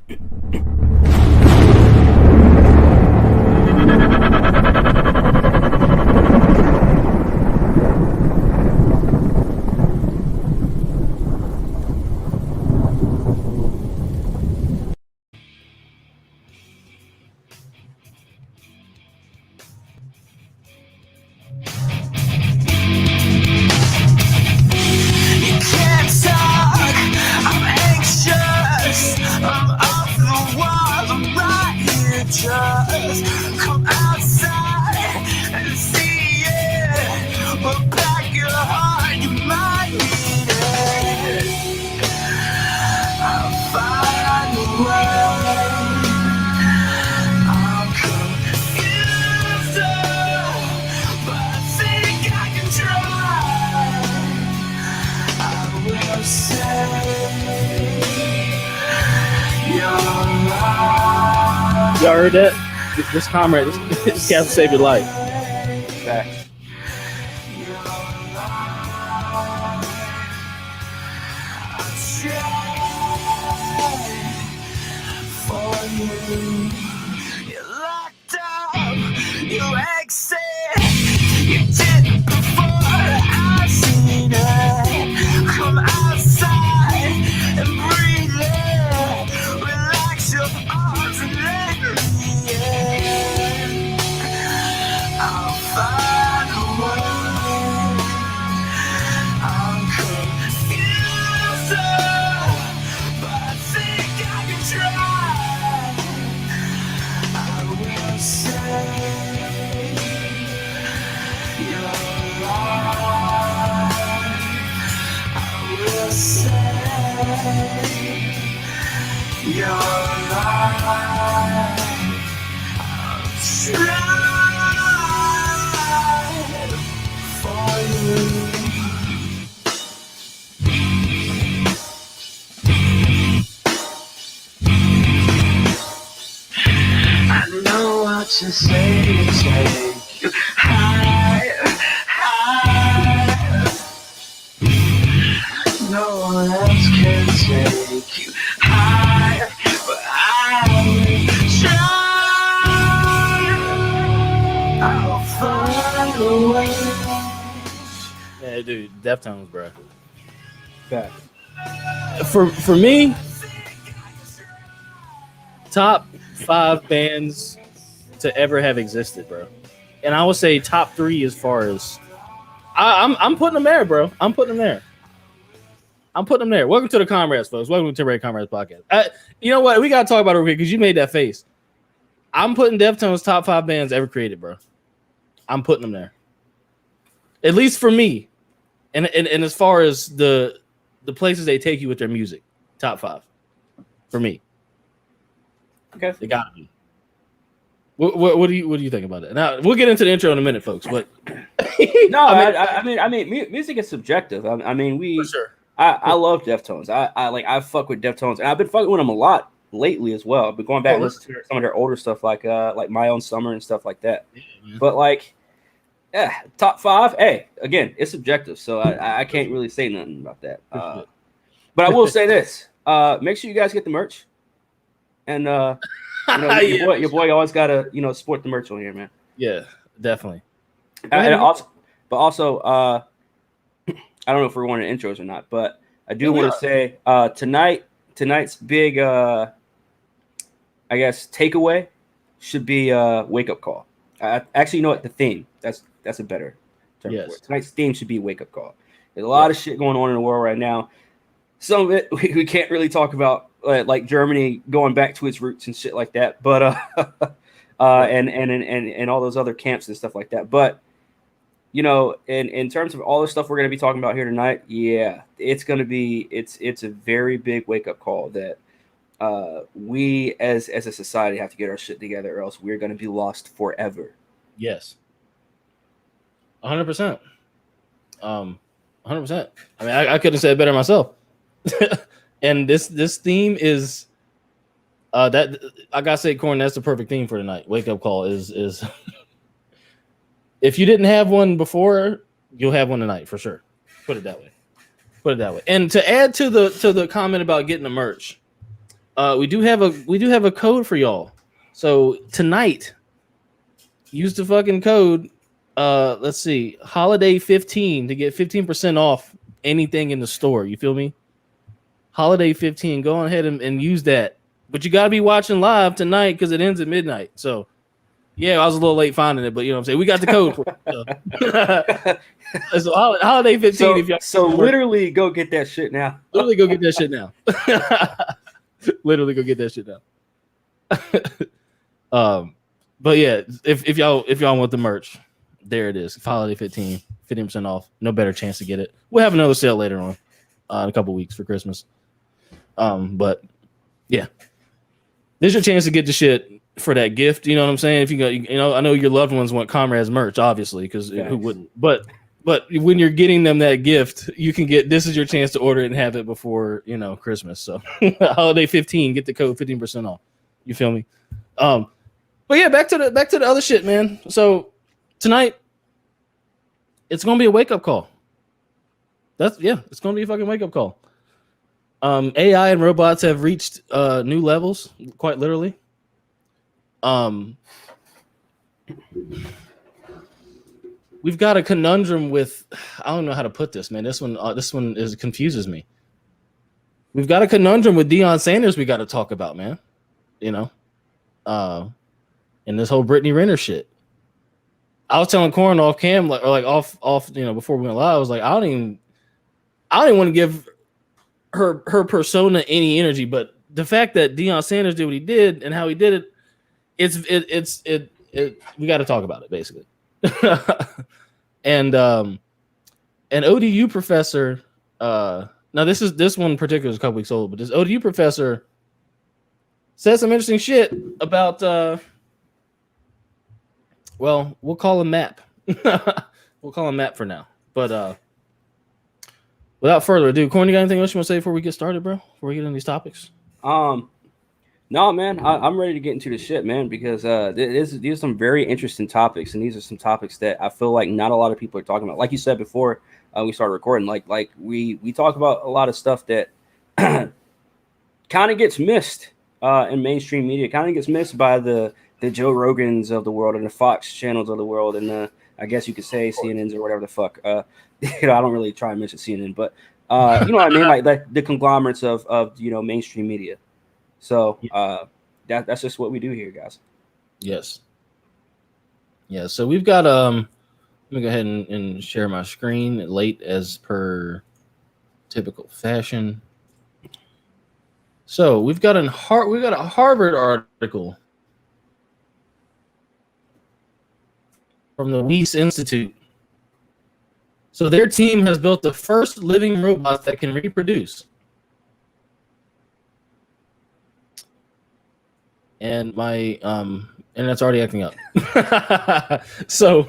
Y'all heard that? This comrade, this cat will save your life. Facts. To say take you higher, higher. No one else can take you higher, but I will try. I'll find a way. Yeah, dude, Deftones, bro. Facts. For me, top 5 bands to ever have existed, bro. And I would say top 3 as far as I'm putting them there, bro. I'm putting them there. Welcome to the Comrades, folks. Welcome to the Red Comrades podcast. You know what? We gotta talk about it real quick because you made that face. I'm putting Deftones top 5 bands ever created, bro. I'm putting them there. At least for me. And as far as the places they take you with their music, top 5 for me. Okay, they gotta be. What do you think about it? Now we'll get into the intro in a minute, folks. But no, I mean, music is subjective. I mean, for sure. I love Deftones. I fuck with Deftones, and I've been fucking with them a lot lately as well. I've been going back and listening to some of their older stuff, like My Own Summer and stuff like that. Yeah, but top 5. Hey, again, it's subjective, so I can't really say nothing about that. But I will say this: make sure you guys get the merch, and your boy always gotta support the merch on here, man. Yeah, definitely. And also, I don't know if we're wanting intros or not, but I do want to say tonight's big I guess takeaway should be wake up call. Actually, you know what? The theme that's a better term for it. Tonight's theme should be wake up call. There's a lot of shit going on in the world right now. Some of it we can't really talk about. Like Germany going back to its roots and shit like that, but and all those other camps and stuff like that. But in terms of all the stuff we're going to be talking about here tonight, it's going to be it's a very big wake up call that we as a society have to get our shit together, or else we're going to be lost forever. Yes, 100%. 100%. I mean, I couldn't say it better myself. And this theme is that I gotta say, Corn, that's the perfect theme for tonight. Wake up call is if you didn't have one before, you'll have one tonight for sure. Put it that way. And to add to the comment about getting the merch, We do have a code for y'all. So tonight, use the fucking code. Let's see, holiday 15 to get 15% off anything in the store. You feel me? Holiday 15. Go on ahead and use that. But you gotta be watching live tonight because it ends at midnight. So yeah, I was a little late finding it, but you know what I'm saying. We got the code for it. So holiday 15. So, if y'all literally go get that shit now. literally go get that shit now. Literally go get that shit now. But yeah, if y'all want the merch, there it is. Holiday 15, 15% off. No better chance to get it. We'll have another sale later on in a couple weeks for Christmas. But yeah, there's your chance to get the shit for that gift. You know what I'm saying? If you go, I know your loved ones want Comrades merch, obviously, because who wouldn't? But when you're getting them that gift, you can get. This is your chance to order it and have it before Christmas. So holiday 15, get the code 15% off. You feel me? But yeah, back to the other shit, man. So tonight, it's gonna be a wake up call. It's gonna be a fucking wake up call. AI and robots have reached new levels, quite literally. We've got a conundrum with, I don't know how to put this, man. This one confuses me. We've got a conundrum with Deion Sanders we got to talk about, man. And this whole Brittany Renner shit. I was telling Corn off cam, off, before we went live. I was like, I don't even want to give her persona any energy, but the fact that Deion Sanders did what he did and how he did it, we got to talk about it basically. And an ODU professor, now this one in particular is a couple weeks old, but this ODU professor said some interesting shit about we'll call him Map. We'll call him Map for now. But without further ado, Corn, you got anything else you want to say before we get started, bro? Before we get into these topics? No, man, I'm ready to get into the shit, man, because these are some very interesting topics, and these are some topics that I feel like not a lot of people are talking about. Like you said before we started recording, like we talk about a lot of stuff that kind of gets missed in mainstream media, kind of gets missed by the Joe Rogans of the world and the Fox channels of the world, and I guess you could say CNNs or whatever the fuck. I don't really try and mention CNN, but you know what I mean, like the conglomerates of mainstream media. So that's just what we do here, guys. Yes. Yeah. So we've got let me go ahead and share my screen late as per typical fashion. So we've got a Harvard article from the Weiss Institute. So their team has built the first living robots that can reproduce. And my internet's already acting up. So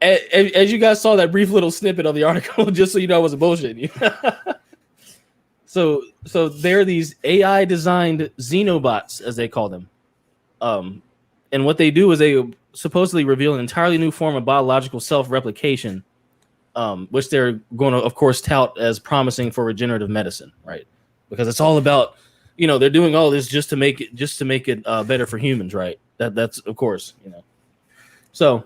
as you guys saw that brief little snippet of the article, just so you know I wasn't bullshitting you. So they're these AI designed xenobots, as they call them. And what they do is they supposedly reveal an entirely new form of biological self-replication, which they're going to, of course, tout as promising for regenerative medicine, right? Because it's all about, they're doing all this just to make it better for humans, right? That's of course, So,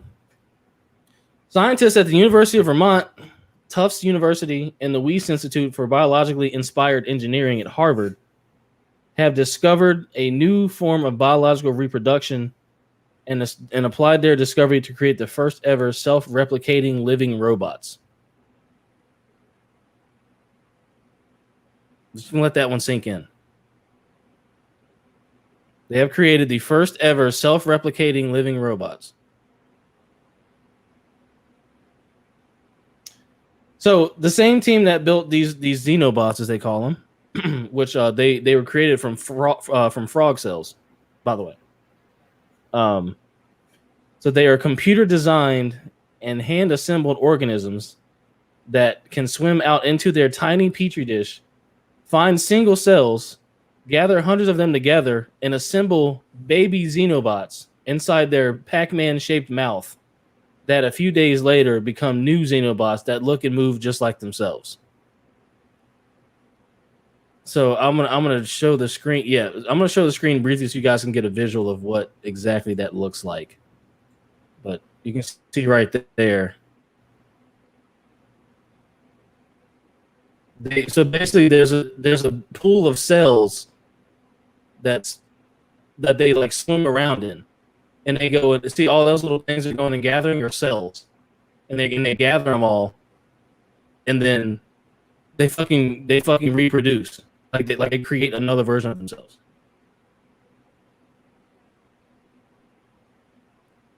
scientists at the University of Vermont, Tufts University, and the Weiss Institute for Biologically Inspired Engineering at Harvard have discovered a new form of biological reproduction and applied their discovery to create the first ever self-replicating living robots. Just gonna let that one sink in. They have created the first ever self-replicating living robots. So the same team that built these xenobots, as they call them, which they were created from frog cells, by the way. So they are computer designed and hand assembled organisms that can swim out into their tiny petri dish, find single cells, gather hundreds of them together, and assemble baby xenobots inside their Pac-Man shaped mouth that a few days later become new xenobots that look and move just like themselves. So I'm gonna show the screen. Yeah, I'm gonna show the screen briefly so you guys can get a visual of what exactly that looks like. But you can see right there. So basically, there's a pool of cells that's that they like swim around in, and they go and see all those little things are going and gathering your cells, and they gather them all, and then they fucking reproduce like they create another version of themselves.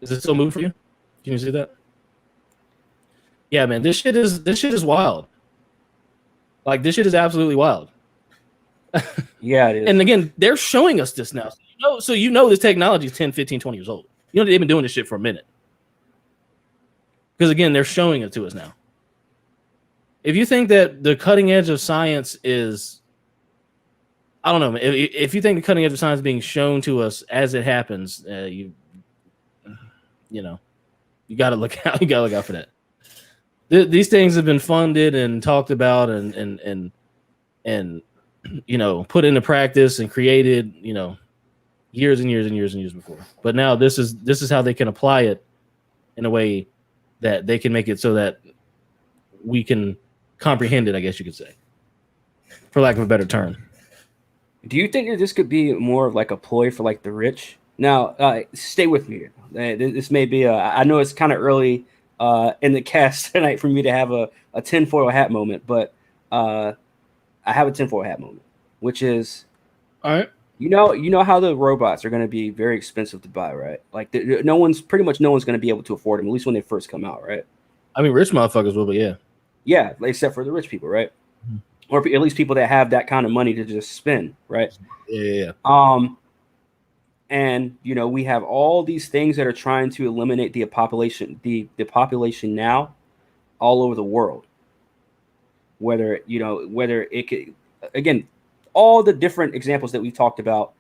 Is it still moving for you? Can you see that? Yeah, man, this shit is wild. Like this shit is absolutely wild. Yeah, it is. And again, they're showing us this now. So you know this technology is 10, 15, 20 years old. You know they've been doing this shit for a minute. Because again, they're showing it to us now. If you think that the cutting edge of science is, I don't know, if you think the cutting edge of science is being shown to us as it happens, you know, you got to look out. You got to look out for that. These things have been funded and talked about and put into practice and created, years and years and years and years before. But now this is how they can apply it in a way that they can make it so that we can comprehend it, I guess you could say, for lack of a better term. Do you think that this could be more of like a ploy for like the rich? Now, stay with me here. This may be I know it's kind of early in the cast tonight for me to have a tinfoil hat moment, but I have a tinfoil hat moment, which is, all right. You know how the robots are going to be very expensive to buy, right? Like no one's going to be able to afford them, at least when they first come out, right? I mean, rich motherfuckers will, but yeah. Yeah, except for the rich people, right? Mm-hmm. Or at least people that have that kind of money to just spend, right? Yeah. And we have all these things that are trying to eliminate the population now all over the world. Whether it could, again, all the different examples that we've talked about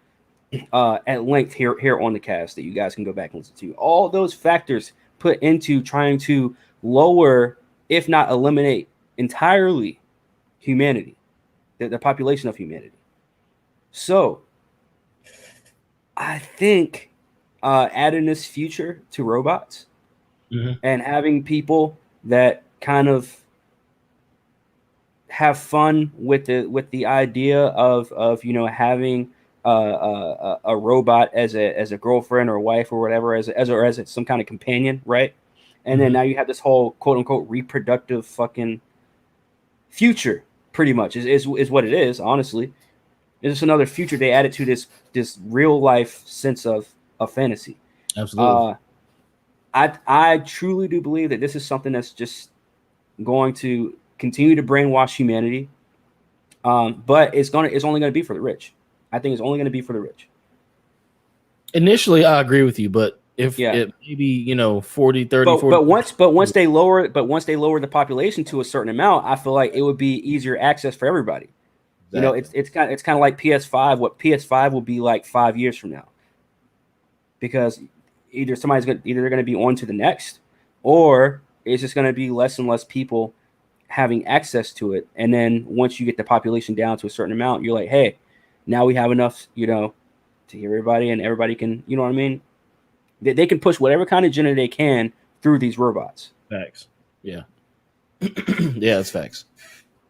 at length here on the cast that you guys can go back and listen to. All those factors put into trying to lower, if not eliminate entirely, humanity, the population of humanity. So I think adding this future to robots and having people that kind of have fun with the idea of having a robot as a girlfriend or a wife or whatever as some kind of companion, right? And then now you have this whole quote unquote reproductive fucking future, pretty much is what it is. Honestly, it's just another future they added to this real life sense of fantasy. Absolutely. I truly do believe that this is something that's just going to continue to brainwash humanity, but it's only going to be for the rich. I think it's only going to be for the rich. Initially, I agree with you, but if it maybe 40, 30, 40. But once they lower the population to a certain amount, I feel like it would be easier access for everybody. Exactly. It's kind of like PS5. What PS5 will be like 5 years from now, because either they're going to be on to the next, or it's just going to be less and less people having access to it. And then once you get the population down to a certain amount, you're like, hey, now we have enough, to hear everybody, and everybody can, you know what I mean? They can push whatever kind of agenda they can through these robots. Facts. Yeah. Yeah, it's facts.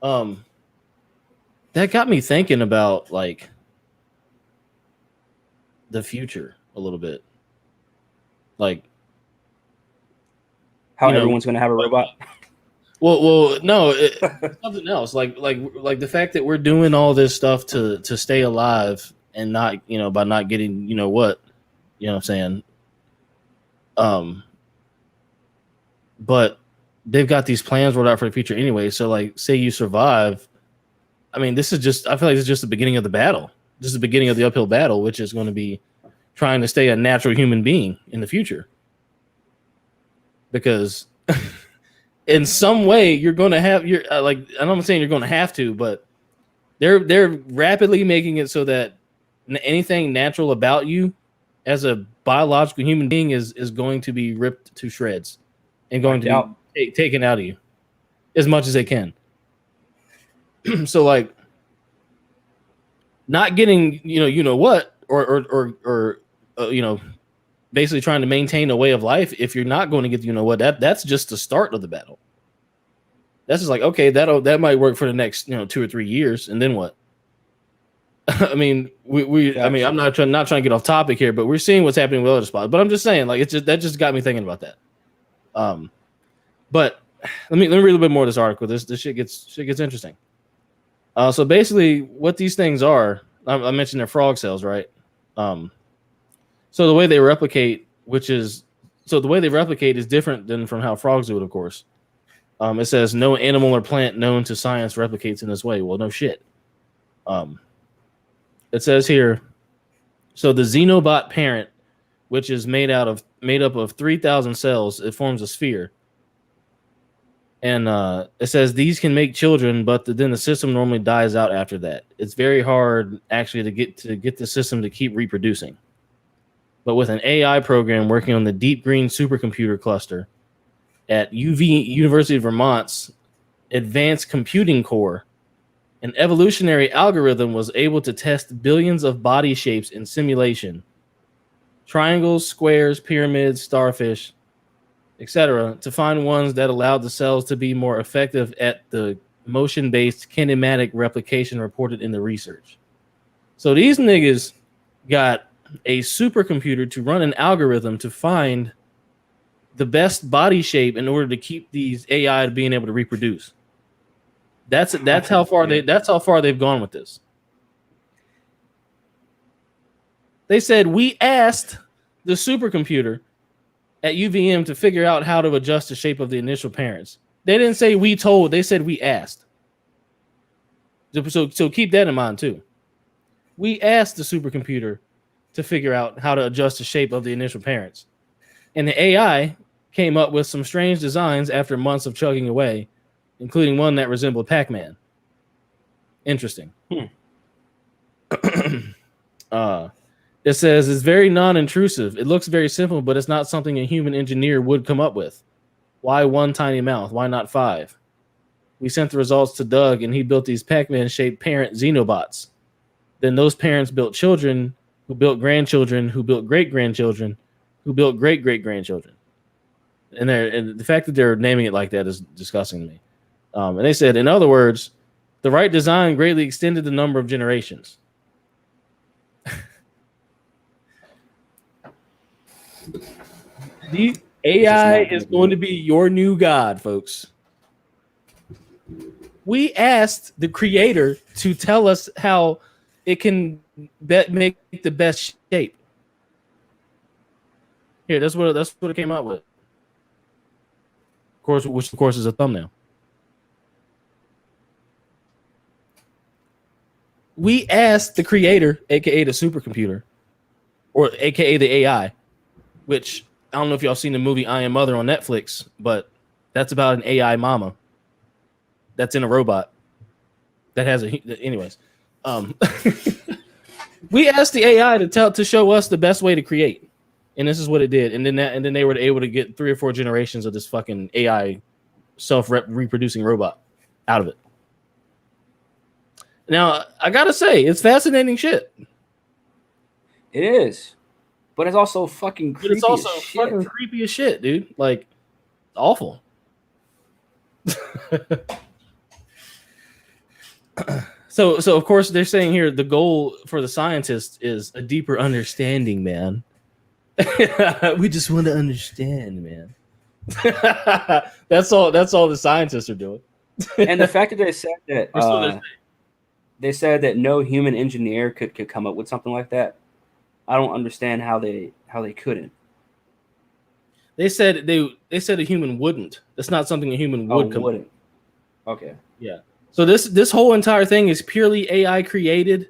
That got me thinking about like the future a little bit. Like how everyone's going to have a robot. Well, no, something else. Like the fact that we're doing all this stuff to stay alive and not, by not getting, what I'm saying. But they've got these plans rolled out for the future anyway. So, like, say you survive. I mean, I feel like it's just the beginning of the battle. This is the beginning of the uphill battle, which is going to be trying to stay a natural human being in the future. Because in some way you're going to have I'm not saying you're going to have to, but they're rapidly making it so that anything natural about you as a biological human being is going to be ripped to shreds and going to be taken out of you as much as they can. So like not getting what or basically trying to maintain a way of life. If you're not going to get that's just the start of the battle. That's just like, okay, that might work for the next 2 or 3 years, and then what? I mean, I'm not trying to get off topic here, but we're seeing what's happening with other spots. But I'm just saying, like, that just got me thinking about that. But let me read a little bit more of this article. This shit gets interesting. So basically, what these things are, I mentioned they're frog cells, right? So the way they replicate, is different than from how frogs do it, of course. It says no animal or plant known to science replicates in this way. Well, no shit. It says here, so the xenobot parent, which is made up of 3,000 cells, it forms a sphere. And it says these can make children, but then the system normally dies out after that. It's very hard actually to get the system to keep reproducing. But with an AI program working on the Deep Green supercomputer cluster at University of Vermont's Advanced Computing Core, an evolutionary algorithm was able to test billions of body shapes in simulation. Triangles, squares, pyramids, starfish, etc., to find ones that allowed the cells to be more effective at the motion-based kinematic replication reported in the research. So these niggas got a supercomputer to run an algorithm to find the best body shape in order to keep these AI being able to reproduce. That's how far they've gone with this. They said we asked the supercomputer at UVM to figure out how to adjust the shape of the initial parents. They didn't say we told, they said we asked. So keep that in mind too. We asked the supercomputer to figure out how to adjust the shape of the initial parents. And the AI came up with some strange designs after months of chugging away, including one that resembled Pac-Man. Interesting. It says it's very non-intrusive. It looks very simple, but it's not something a human engineer would come up with. Why one tiny mouth? Why not 5? We sent the results to Doug, and he built these Pac-Man-shaped parent xenobots. Then those parents built children, who built grandchildren, who built great-grandchildren, who built great-great-grandchildren. And the fact that they're naming it like that is disgusting to me. And they said, in other words, the right design greatly extended the number of generations. The AI is going to be your new god, folks. We asked the creator to tell us how it can make the best shape. Here, that's what it came out with. Of course, which of course is a thumbnail. We asked the creator, aka the supercomputer, or aka the AI, which I don't know if y'all seen the movie I Am Mother on Netflix, but that's about an AI mama that's in a robot that has anyways. We asked the AI to show us the best way to create, and this is what it did. And then they were able to get 3 or 4 generations of this fucking AI self-reproducing robot out of it. Now, I gotta say, it's fascinating shit. It is. But it's also fucking creepy. But it's also fucking creepy as shit, dude. Like, awful. So of course they're saying here the goal for the scientists is a deeper understanding, man. We just want to understand, man. That's all the scientists are doing. And the fact that they said that no human engineer could come up with something like that. I don't understand how they couldn't. They said a human wouldn't. That's not something a human would come wouldn't. Okay. Yeah. So this whole entire thing is purely AI created,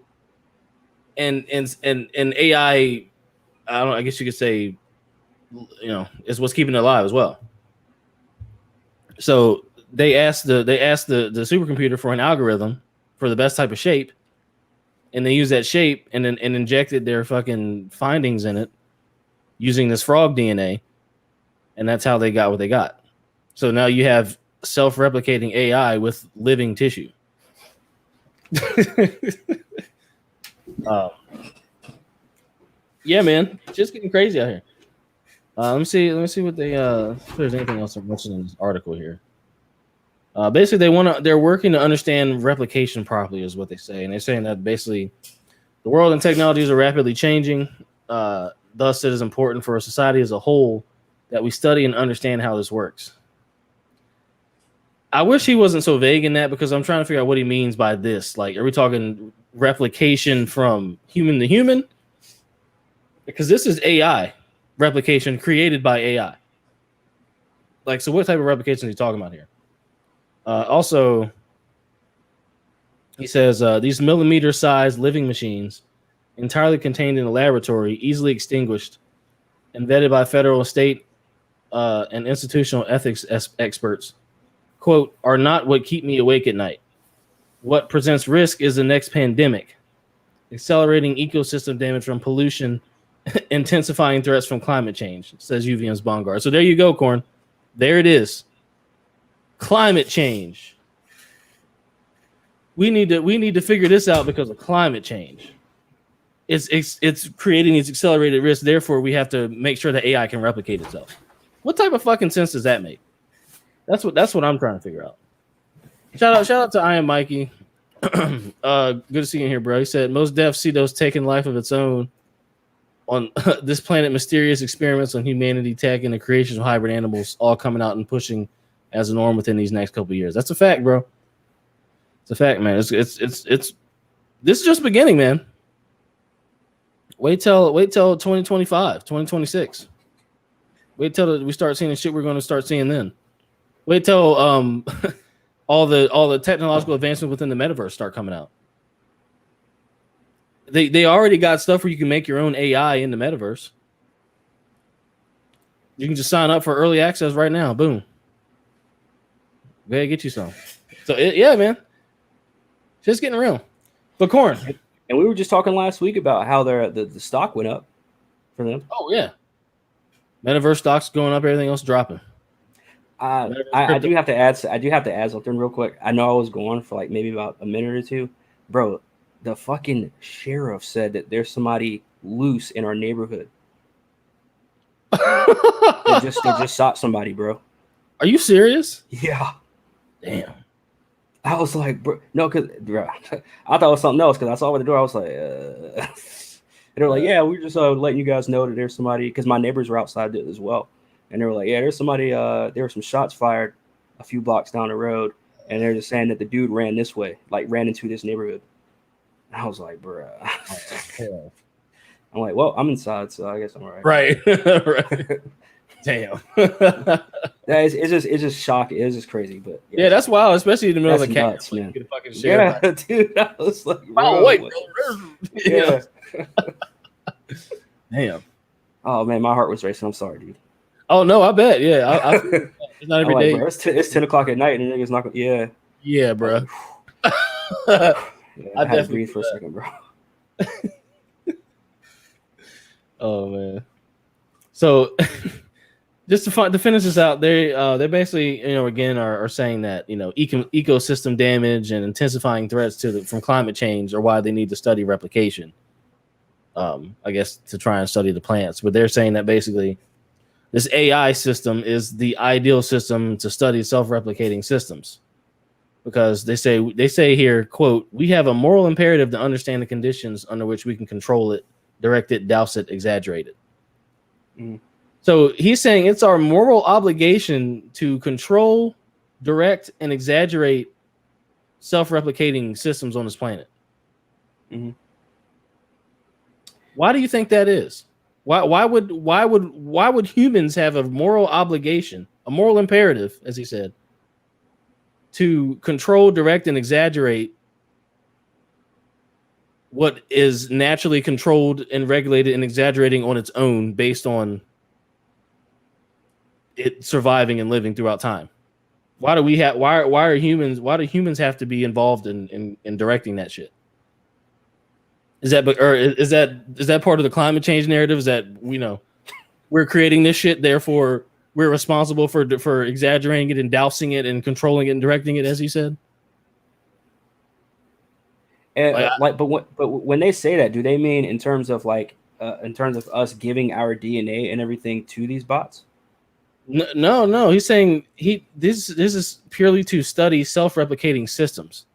and AI. I don't know. I guess you could say, is what's keeping it alive as well. So they asked the supercomputer for an algorithm for the best type of shape, and they used that shape and injected their fucking findings in it using this frog DNA, and that's how they got what they got. So now you have self-replicating AI with living tissue. Uh, yeah, man, just getting crazy out here. Let me see. Let me see what they. If there's anything else I'm mentioning in this article here. Basically, they're working to understand replication properly, is what they say, and they're saying that basically the world and technologies are rapidly changing. Thus, it is important for a society as a whole that we study and understand how this works. I wish he wasn't so vague in that because I'm trying to figure out what he means by this. Like, are we talking replication from human to human? Because this is AI replication created by AI. Like, so what type of replication is he talking about here? Also, he says these millimeter-sized living machines, entirely contained in a laboratory, easily extinguished, and vetted by federal, state, and institutional ethics experts, quote, are not what keep me awake at night. What presents risk is the next pandemic, accelerating ecosystem damage from pollution, intensifying threats from climate change, says UVM's Bongard. So there you go, Corn. There it is. Climate change. We need to figure this out because of climate change. It's creating these accelerated risks. Therefore, we have to make sure that AI can replicate itself. What type of fucking sense does that make? That's what I'm trying to figure out. Shout out to I Am Mikey. Good to see you here, bro. He said most deaths see those taking life of its own on this planet. Mysterious experiments on humanity, tech, and the creation of hybrid animals, all coming out and pushing as a norm within these next couple of years. That's a fact, bro. It's a fact, man. It's this is just beginning, man. Wait till 2025, 2026. Wait till we start seeing the shit we're going to start seeing then. Wait till all the technological advancements within the metaverse start coming out. They already got stuff where you can make your own AI in the metaverse. You can just sign up for early access right now. Boom. Go ahead, get you some. So yeah, man, just getting real. But Corn, and we were just talking last week about how the stock went up for them. Oh yeah, metaverse stocks going up, everything else dropping. I do have to add something real quick. I know I was going for like maybe about a minute or two, bro. The fucking sheriff said that there's somebody loose in our neighborhood. they just shot somebody, bro. Are you serious? Yeah. Damn. I was like, bro, no, because I thought it was something else because I saw over the door. I was like, and they're like, yeah, we're just letting you guys know that there's somebody, because my neighbors were outside as well. And they were like, yeah, there's somebody, there were some shots fired a few blocks down the road. And they're just saying that the dude ran this way, like ran into this neighborhood. And I was like, bro. I'm like, well, I'm inside, so I guess I'm all right. Right. Right. Damn. It's just shocking. It's just crazy, but yeah, that's wild, especially in the middle of the nuts, camp. Man. Yeah, dude. I was like, oh wait, yeah. Damn. Oh man, my heart was racing. I'm sorry, dude. Oh no, I bet. Yeah, it's not every day. Bro, it's 10 o'clock at night, and the niggas not. Yeah. Yeah, bro. Yeah, I had definitely to breathe for a second, bro. Oh man. So just to finish this out, they basically, again are saying that, ecosystem damage and intensifying threats from climate change are why they need to study replication. I guess to try and study the plants, but they're saying that basically this AI system is the ideal system to study self-replicating systems, because they say here, quote, we have a moral imperative to understand the conditions under which we can control it, direct it, douse it, exaggerate it. Mm. So he's saying it's our moral obligation to control, direct, and exaggerate self-replicating systems on this planet. Mm-hmm. Why do you think that is? Why would humans have a moral obligation, a moral imperative, as he said, to control, direct, and exaggerate what is naturally controlled and regulated and exaggerating on its own based on it surviving and living throughout time? Why do humans have to be involved in directing that shit? Is that part of the climate change narrative? Is that we're creating this shit, therefore we're responsible for exaggerating it and dousing it and controlling it and directing it, as you said? But when they say that, do they mean in terms of us giving our DNA and everything to these bots? No. He's saying this is purely to study self-replicating systems,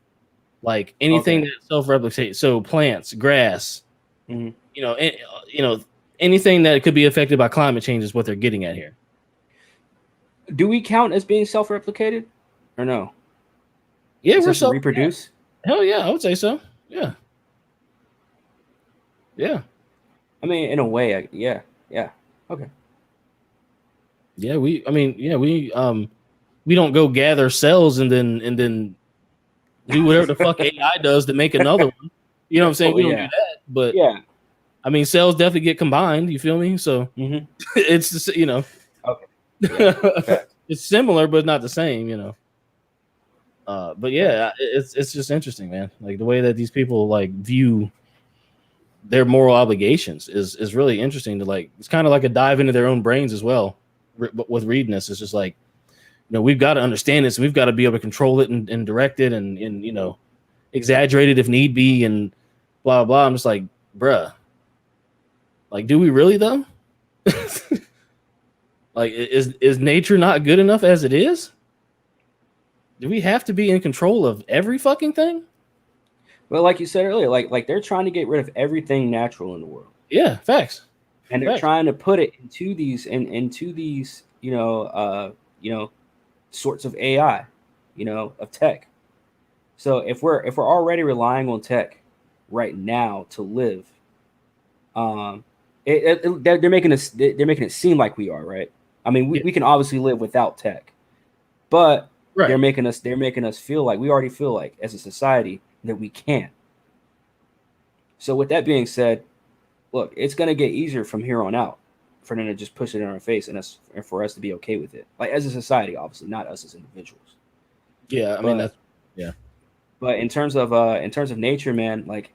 like anything that self-replicates. So plants, grass, Mm-hmm. Anything that could be affected by climate change is what they're getting at here. Do we count as being self-replicated, or no? Yeah, we're reproduce. Yeah. Hell yeah, I would say so. Yeah. Yeah. I mean, in a way, yeah. Okay. Yeah, we don't go gather cells and then do whatever the fuck AI does to make another one. You know what I'm saying? We don't do that, but yeah. I mean, cells definitely get combined. You feel me? So it's just, Okay. Yeah, it's similar, but not the same. But yeah, it's just interesting, man. Like the way that these people like view their moral obligations is really interesting to like. It's kind of like a dive into their own brains as well. With reading this, it's just like, we've got to understand this, and we've got to be able to control it and direct it and exaggerate it if need be and blah blah. I'm just like, bruh. Like, do we really though? Like, is nature not good enough as it is? Do we have to be in control of every fucking thing? Well, like you said earlier, like they're trying to get rid of everything natural in the world. Yeah, facts. And they're trying to put it into these sorts of AI, of tech. So if we're already relying on tech right now to live, they're making it seem like we are, right? I mean, we can obviously live without tech, but they're making us feel like we already feel like as a society that we can't. So with that being said, look, it's gonna get easier from here on out for them to just push it in our face and for us to be okay with it, like as a society, obviously, not us as individuals. Yeah, I mean that's yeah. But in terms of nature, man, like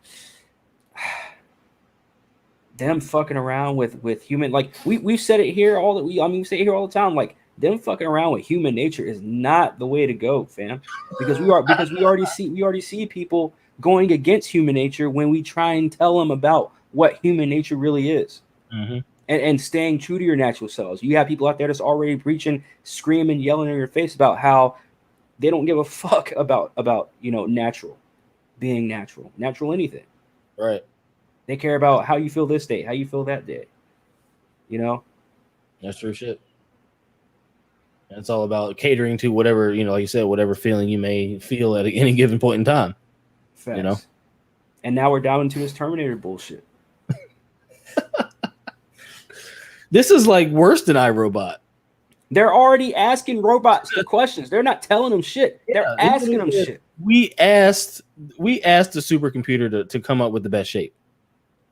them fucking around with human, like we've said it here we say it here all the time, like them fucking around with human nature is not the way to go, fam. Because we already see people going against human nature when we try and tell them about what human nature really is. Mm-hmm. And staying true to your natural selves. You have people out there that's already preaching, screaming, yelling in your face about how they don't give a fuck about being natural anything. Right. They care about how you feel this day, how you feel that day. That's true shit. And it's all about catering to whatever, like you said, whatever feeling you may feel at any given point in time. Facts. And now we're down into this Terminator bullshit. This is like worse than iRobot. They're already asking robots the questions. They're not telling them shit. They're asking them shit. We asked the supercomputer to come up with the best shape.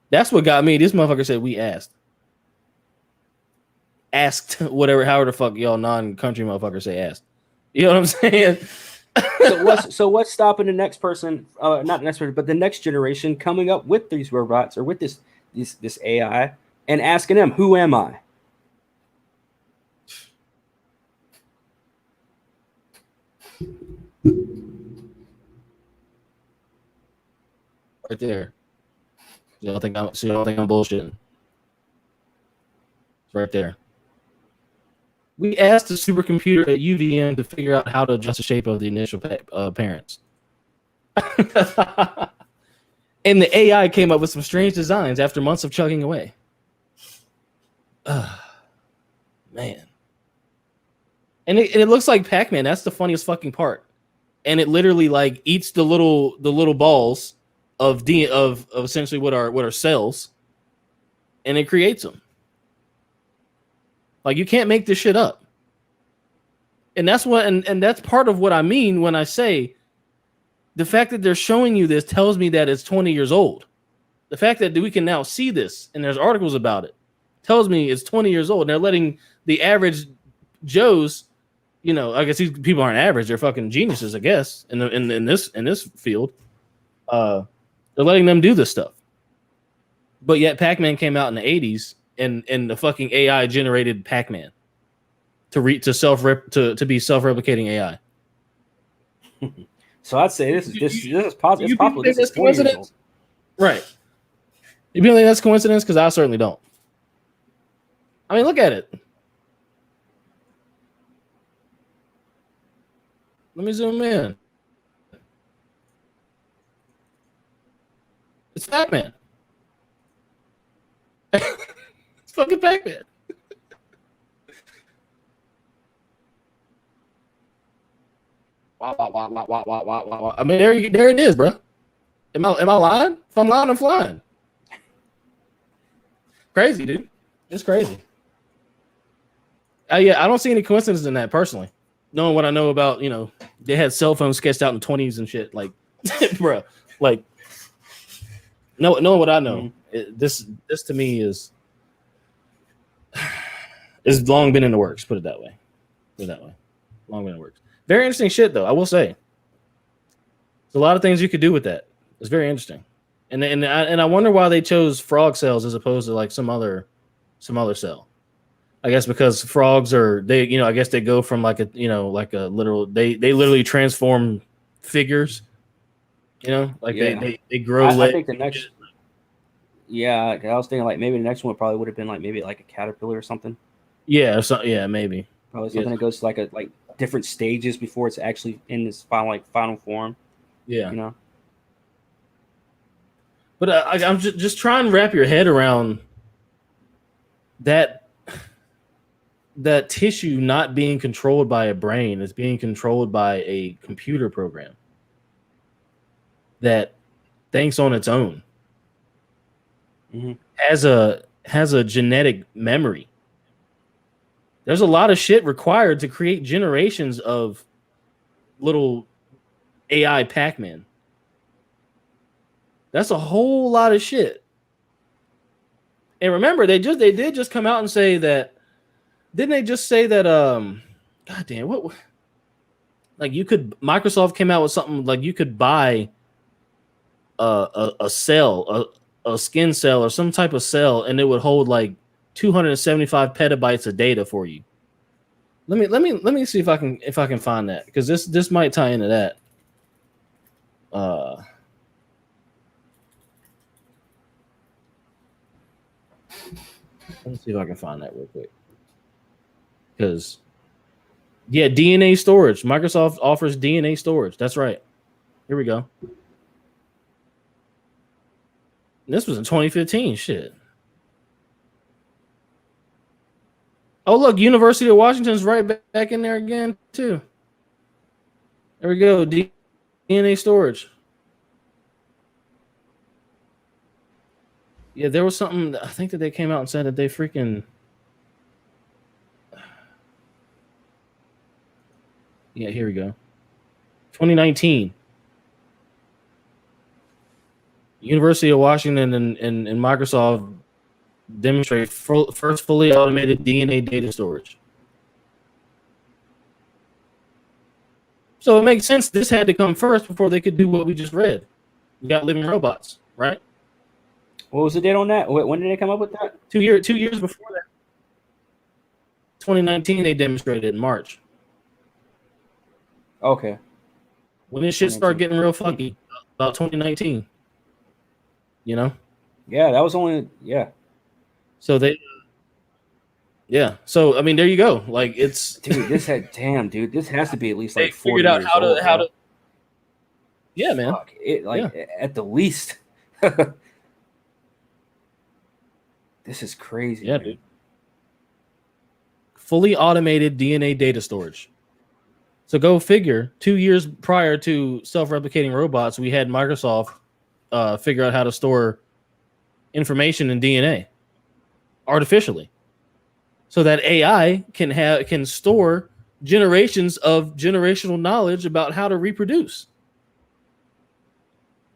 That's what got me. This motherfucker said we asked. Asked whatever, however the fuck y'all non-country motherfuckers say asked. You know what I'm saying? So what's stopping the next person, not the next person, but the next generation coming up with these robots or with this AI and asking them, who am I? Right there. You don't think I'm bullshitting? It's right there. We asked the supercomputer at UVM to figure out how to adjust the shape of the initial parents. And the AI came up with some strange designs after months of chugging away. Man. And it looks like Pac-Man. That's the funniest fucking part. And it literally like eats the little balls of essentially what are cells, and it creates them. Like, you can't make this shit up. And that's what and that's part of what I mean when I say the fact that they're showing you this tells me that it's 20 years old. The fact that we can now see this and there's articles about it tells me it's 20 years old. And they're letting the average Joes, I guess these people aren't average, they're fucking geniuses, I guess, in this field. They're letting them do this stuff. But yet Pac-Man came out in the 80s and the fucking AI generated Pac-Man to be self-replicating AI. So I'd say this is possible. It's possible. think This is that's 20 years coincidence? old. Right. You think that's coincidence? Because I certainly don't. I mean, look at it. Let me zoom in. It's Pac-Man. It's fucking Pac-Man. Wow. I mean, there it is, bro. Am I lying? If I'm lying, I'm flying. Crazy, dude. It's crazy. Yeah, I don't see any coincidence in that personally. Knowing what I know about, they had cell phones sketched out in the 20s and shit. Like, bro, like, knowing what I know, this to me is long been in the works. Put it that way. Long been in the works. Very interesting shit, though. I will say, there's a lot of things you could do with that. It's very interesting, and I wonder why they chose frog cells as opposed to like some other cell. I guess because frogs I guess they go from like a literal they literally transform figures. They grow. I think the next. Yeah, I was thinking like maybe the next one probably would have been like maybe like a caterpillar or something. Yeah, maybe. Probably something that goes to like different stages before it's actually in this final form. Yeah. But I'm just trying to wrap your head around that tissue not being controlled by a brain. It's being controlled by a computer program that thinks on its own. Mm-hmm. Has a genetic memory. There's a lot of shit required to create generations of little AI Pac-Man. That's a whole lot of shit. And remember, they did just come out and say that. Didn't they just say that? God damn, what? Like Microsoft came out with something like you could buy a cell, a skin cell, or some type of cell, and it would hold like 275 petabytes of data for you. Let me see if I can find that, because this might tie into that. Let me see if I can find that real quick. Because, yeah, DNA storage. Microsoft offers DNA storage. That's right. Here we go. This was in 2015. Shit. Oh, look, University of Washington's right back in there again, too. There we go. DNA storage. Yeah, there was something. I think that they came out and said that they freaking. Yeah, here we go. 2019. University of Washington and Microsoft demonstrate first fully automated DNA data storage. So it makes sense this had to come first before they could do what we just read. We got living robots, right? What was the date on that? When did they come up with that? 2 years before that. 2019, they demonstrated it in March. Okay. When this shit started getting real funky, about 2019. Yeah, that was only So So I mean, there you go. Like it's dude, this has to be at least like 40 figured out years how old, to. Yeah, man. Fuck, at the least. This is crazy. Yeah, man. dude. Fully automated DNA data storage. So go figure. 2 years prior to self-replicating robots, we had Microsoft figure out how to store information in DNA artificially, so that AI can store generations of generational knowledge about how to reproduce.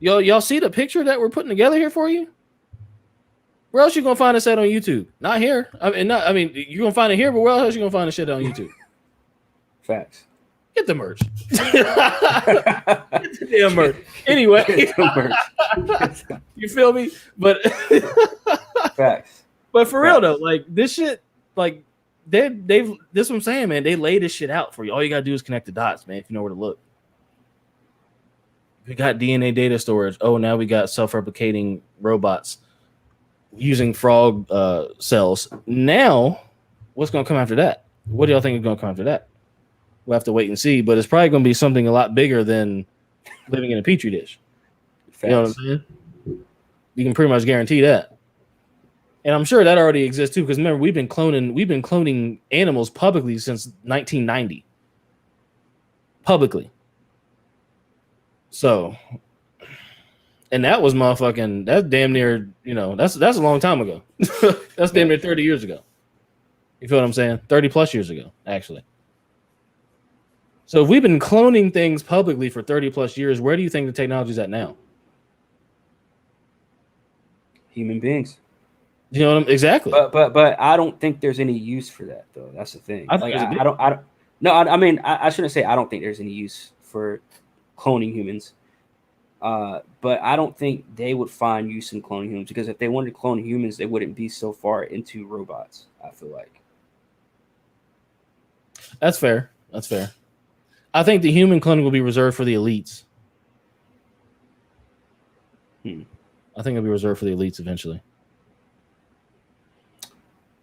Y'all see the picture that we're putting together here for you? Where else you gonna find this at on YouTube? Not here. You're gonna find it here, but where else you gonna find the shit on YouTube? Facts. Get the merch. Get the damn merch. Anyway, you feel me? But facts. But for real though, like this shit, like they've this is what I'm saying, man. They lay this shit out for you. All you gotta do is connect the dots, man. If you know where to look. We got DNA data storage. Oh, now we got self-replicating robots using frog cells. Now, what's going to come after that? What do y'all think is going to come after that? We'll have to wait and see, but it's probably going to be something a lot bigger than living in a petri dish. Facts. You know what I'm saying? You can pretty much guarantee that. And I'm sure that already exists too, because remember, we've been cloning animals publicly since 1990. Publicly. So, and that was motherfucking, that's damn near, that's a long time ago. That's damn near 30 years ago. You feel what I'm saying? 30 plus years ago, actually. So if we've been cloning things publicly for 30 plus years, where do you think the technology is at now? Human beings. You know what exactly. But I don't think there's any use for that though. That's the thing. I shouldn't say I don't think there's any use for cloning humans. But I don't think they would find use in cloning humans, because if they wanted to clone humans, they wouldn't be so far into robots, I feel like. That's fair. I think the human cloning will be reserved for the elites. I think it'll be reserved for the elites eventually.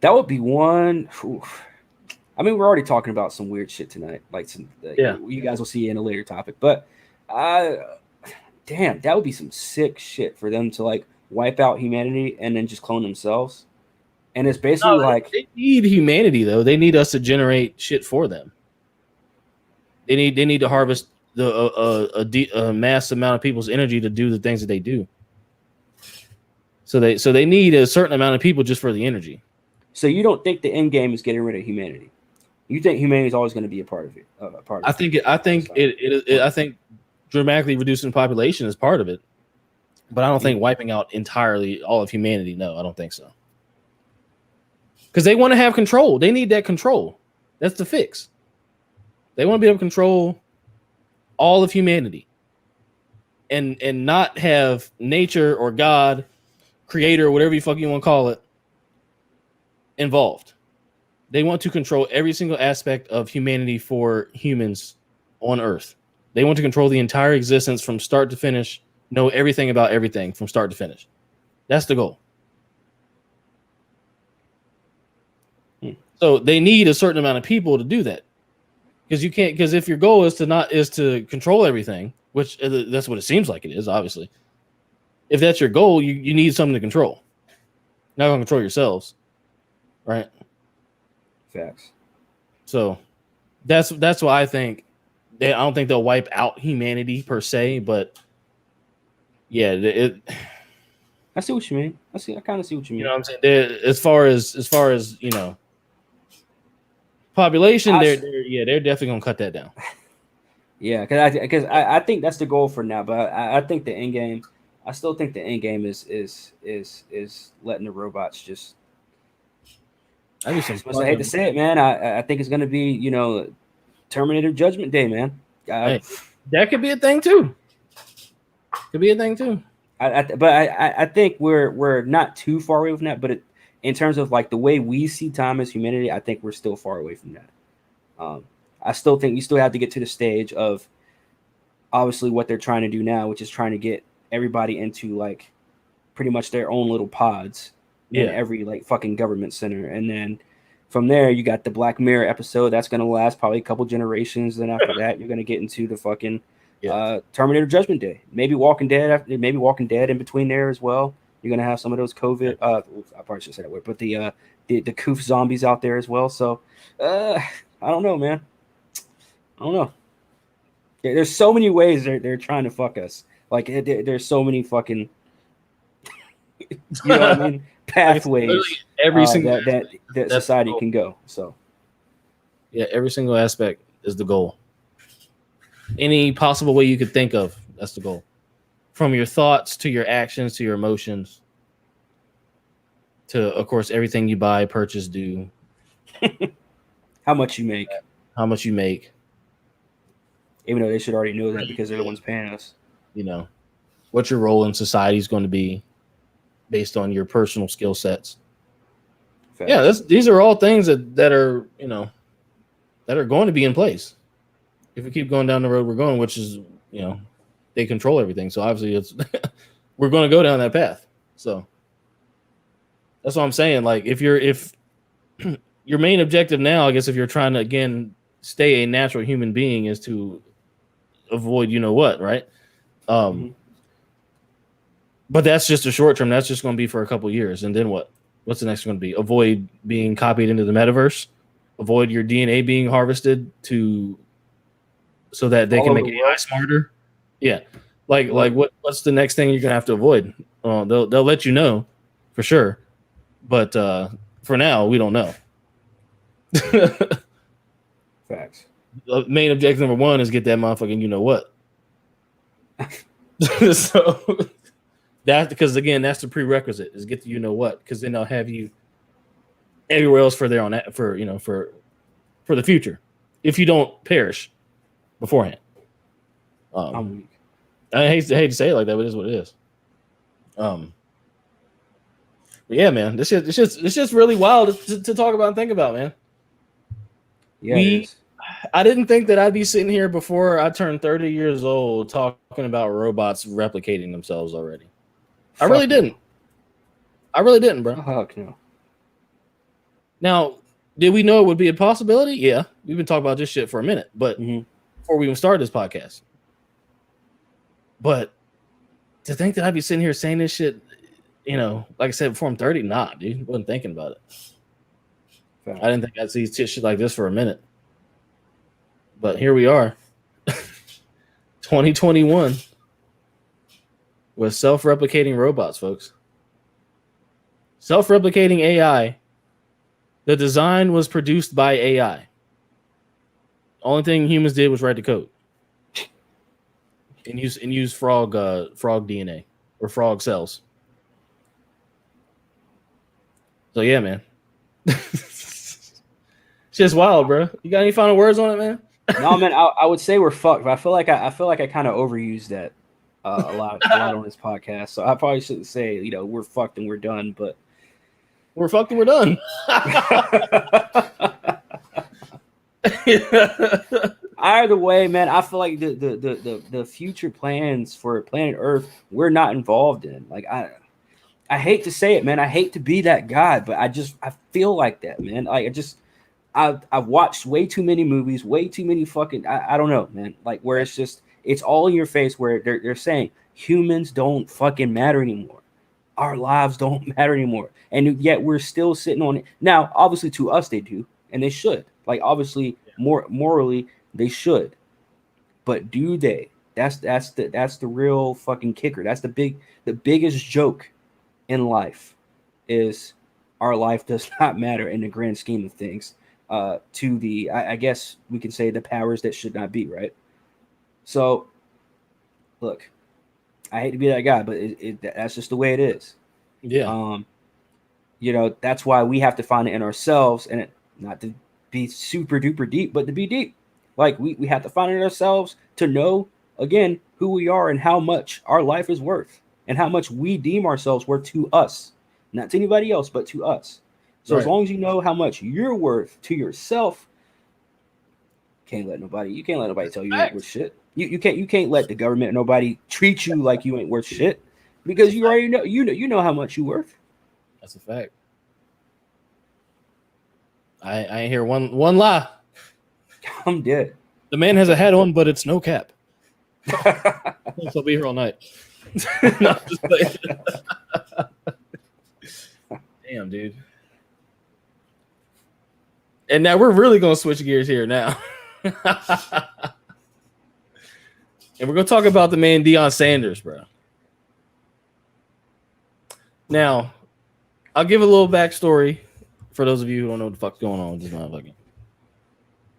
That would be one. Oof. I mean, we're already talking about some weird shit tonight. You guys will see in a later topic. But, damn, that would be some sick shit for them to like wipe out humanity and then just clone themselves. And it's basically they need humanity though. They need us to generate shit for them. They need to harvest a mass amount of people's energy to do the things that they do. So they need a certain amount of people just for the energy. So you don't think the end game is getting rid of humanity? You think humanity is always going to be a part of it? I think dramatically reducing population is part of it, but I don't think wiping out entirely all of humanity. No, I don't think so. Because they want to have control. They need that control. That's the fix. They want to be able to control all of humanity, and not have nature or God, creator, whatever you fucking want to call it, involved. They want to control every single aspect of humanity for humans on Earth. They want to control the entire existence from start to finish, know everything about everything from start to finish. That's the goal. So they need a certain amount of people to do that. Because if your goal is to control everything, which that's what it seems like it is, obviously. If that's your goal, you need something to control. You're not going to control yourselves. Right. Facts. So that's why I think I don't think they'll wipe out humanity per se, but yeah, I see what you mean. I kind of see what you mean. You know what I'm saying? As far as population, they're definitely gonna cut that down. Yeah, because I think that's the goal for now, but I think the end game. I still think the end game is letting the robots just. I hate to say it, man. I think it's gonna be Terminator Judgment Day, man. That could be a thing too. I think we're not too far away from that. But in terms of like the way we see time as humanity, I think we're still far away from that. I still think you still have to get to the stage of obviously what they're trying to do now, which is trying to get everybody into like pretty much their own little pods. In every like fucking government center, and then from there you got the Black Mirror episode that's gonna last probably a couple generations. Then after that, you're gonna get into the fucking Terminator Judgment Day. Maybe Walking Dead in between there as well. You're gonna have some of those COVID. I probably should say that word, but the coof zombies out there as well. So I don't know, man. I don't know. There's so many ways they're trying to fuck us. Like there's so many fucking. You know what I mean? Pathways every single that society can go. So yeah, every single aspect is the goal. Any possible way you could think of, that's the goal. From your thoughts to your actions to your emotions to, of course, everything you buy, purchase, do. How much you make. Even though they should already know that because they're the ones paying us. What your role in society is going to be based on your personal skill sets. Fact. Yeah, these are all things that are that are going to be in place if we keep going down the road we're going, which is they control everything. So obviously, it's we're going to go down that path. So that's what I'm saying. Like, if your main objective now, I guess, if you're trying to again stay a natural human being, is to avoid what, right? But that's just a short term. That's just going to be for a couple years, and then what? What's the next going to be? Avoid being copied into the metaverse. Avoid your DNA being harvested so that they can make AI smarter. Yeah, like what's the next thing you're gonna have to avoid? They'll let you know for sure, but for now we don't know. Facts. The main objective number one is get that motherfucking what. So that's because again that's the prerequisite is get the what, because then they'll have you everywhere else for their own for the future if you don't perish beforehand. I hate to say it like that, but it is what it is. But yeah, man, it's just really wild to talk about and think about, man. Yeah, I didn't think that I'd be sitting here before I turned 30 years old talking about robots replicating themselves already. I really didn't, bro. Fuck no. Now, did we know it would be a possibility? Yeah, we've been talking about this shit for a minute, but before we even started this podcast. But to think that I'd be sitting here saying this shit, like I said before, I'm 30. Nah, dude, wasn't thinking about it. Fair. I didn't think I'd see shit like this for a minute. But here we are, 2021, with self-replicating robots, folks. Self-replicating AI. The design was produced by AI. Only thing humans did was write the code and use frog DNA or frog cells. So yeah, man, it's just wild, bro. You got any final words on it, man? No, man. I would say we're fucked, but I feel like I kind of overused that a lot on this podcast. So I probably shouldn't say we're fucked and we're done, but we're fucked and we're done. Either way, man, I feel like the future plans for planet Earth we're not involved in. Like I hate to say it, man. I hate to be that guy, but I feel like that, man. Like I've watched way too many movies, way too many fucking I don't know, man. Like where it's all in your face where they're saying humans don't fucking matter anymore. Our lives don't matter anymore. And yet we're still sitting on it. Now, obviously to us they do, and they should. Like obviously more morally they should. But do they? That's the real fucking kicker. That's the biggest joke in life is our life does not matter in the grand scheme of things. To the I guess we can say the powers that should not be, right? So look, I hate to be that guy, but that's just the way it is. Yeah. That's why we have to find it in ourselves, and not to be super duper deep, but to be deep. Like we have to find it in ourselves to know again who we are and how much our life is worth and how much we deem ourselves worth to us, not to anybody else, but to us. So right. As long as you know how much you're worth to yourself, you can't let nobody tell you you ain't worth shit. You can't let the government or nobody treat you like you ain't worth shit because you already know you know how much you worth. That's a fact. I ain't hear one lie. I'm dead. The man has a hat on, but it's no cap. I'll be here all night. No, damn, dude. And now we're really gonna switch gears here now. And we're gonna talk about the man Deion Sanders, bro. Now, I'll give a little backstory for those of you who don't know what the fuck's going on with this motherfucker.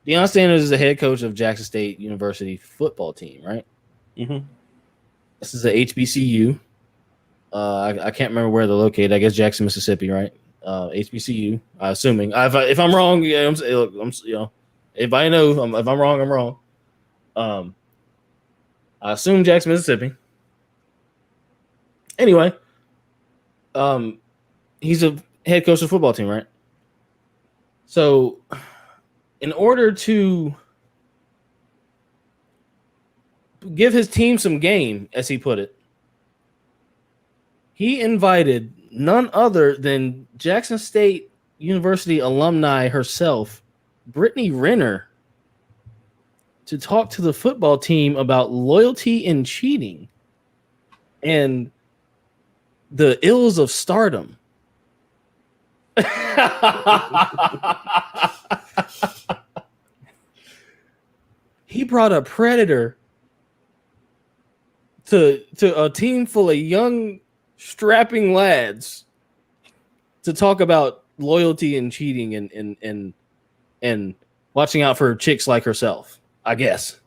Deion Sanders is the head coach of Jackson State University football team, right? Mm-hmm. This is a HBCU. I can't remember where they're located. I guess Jackson, Mississippi, right? HBCU. Assuming if I'm wrong, yeah, if I know if I'm wrong, I'm wrong. I assume Jackson, Mississippi. Anyway, he's a head coach of the football team, right? So, in order to give his team some game, as he put it, he invited none other than Jackson State University alumni herself, Brittany Renner, to talk to the football team about loyalty and cheating and the ills of stardom. He brought a predator to a team full of young, strapping lads to talk about loyalty and cheating and watching out for chicks like herself. I guess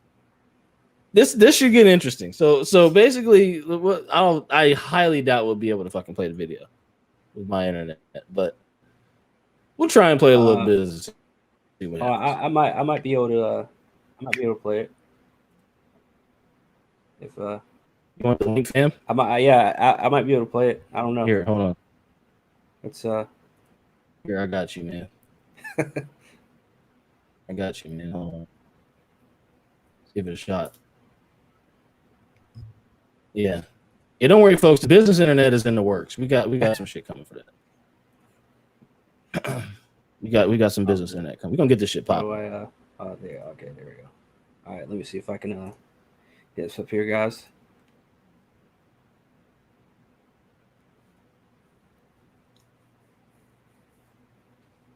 this should get interesting. So basically, I highly doubt we'll be able to fucking play the video with my internet, but we'll try and play a little bit. See what I might be able to. I might be able to play it. If you want the link, fam? I might be able to play it. I don't know. Here, hold on. It's here, I got you, man. I got you, man. Hold on. Let's give it a shot. Yeah. Yeah, don't worry, folks. The business internet is in the works. We got some shit coming for that. we got some business internet coming. We're gonna get this shit popping. there we go. All right, let me see if I can get this up here, guys.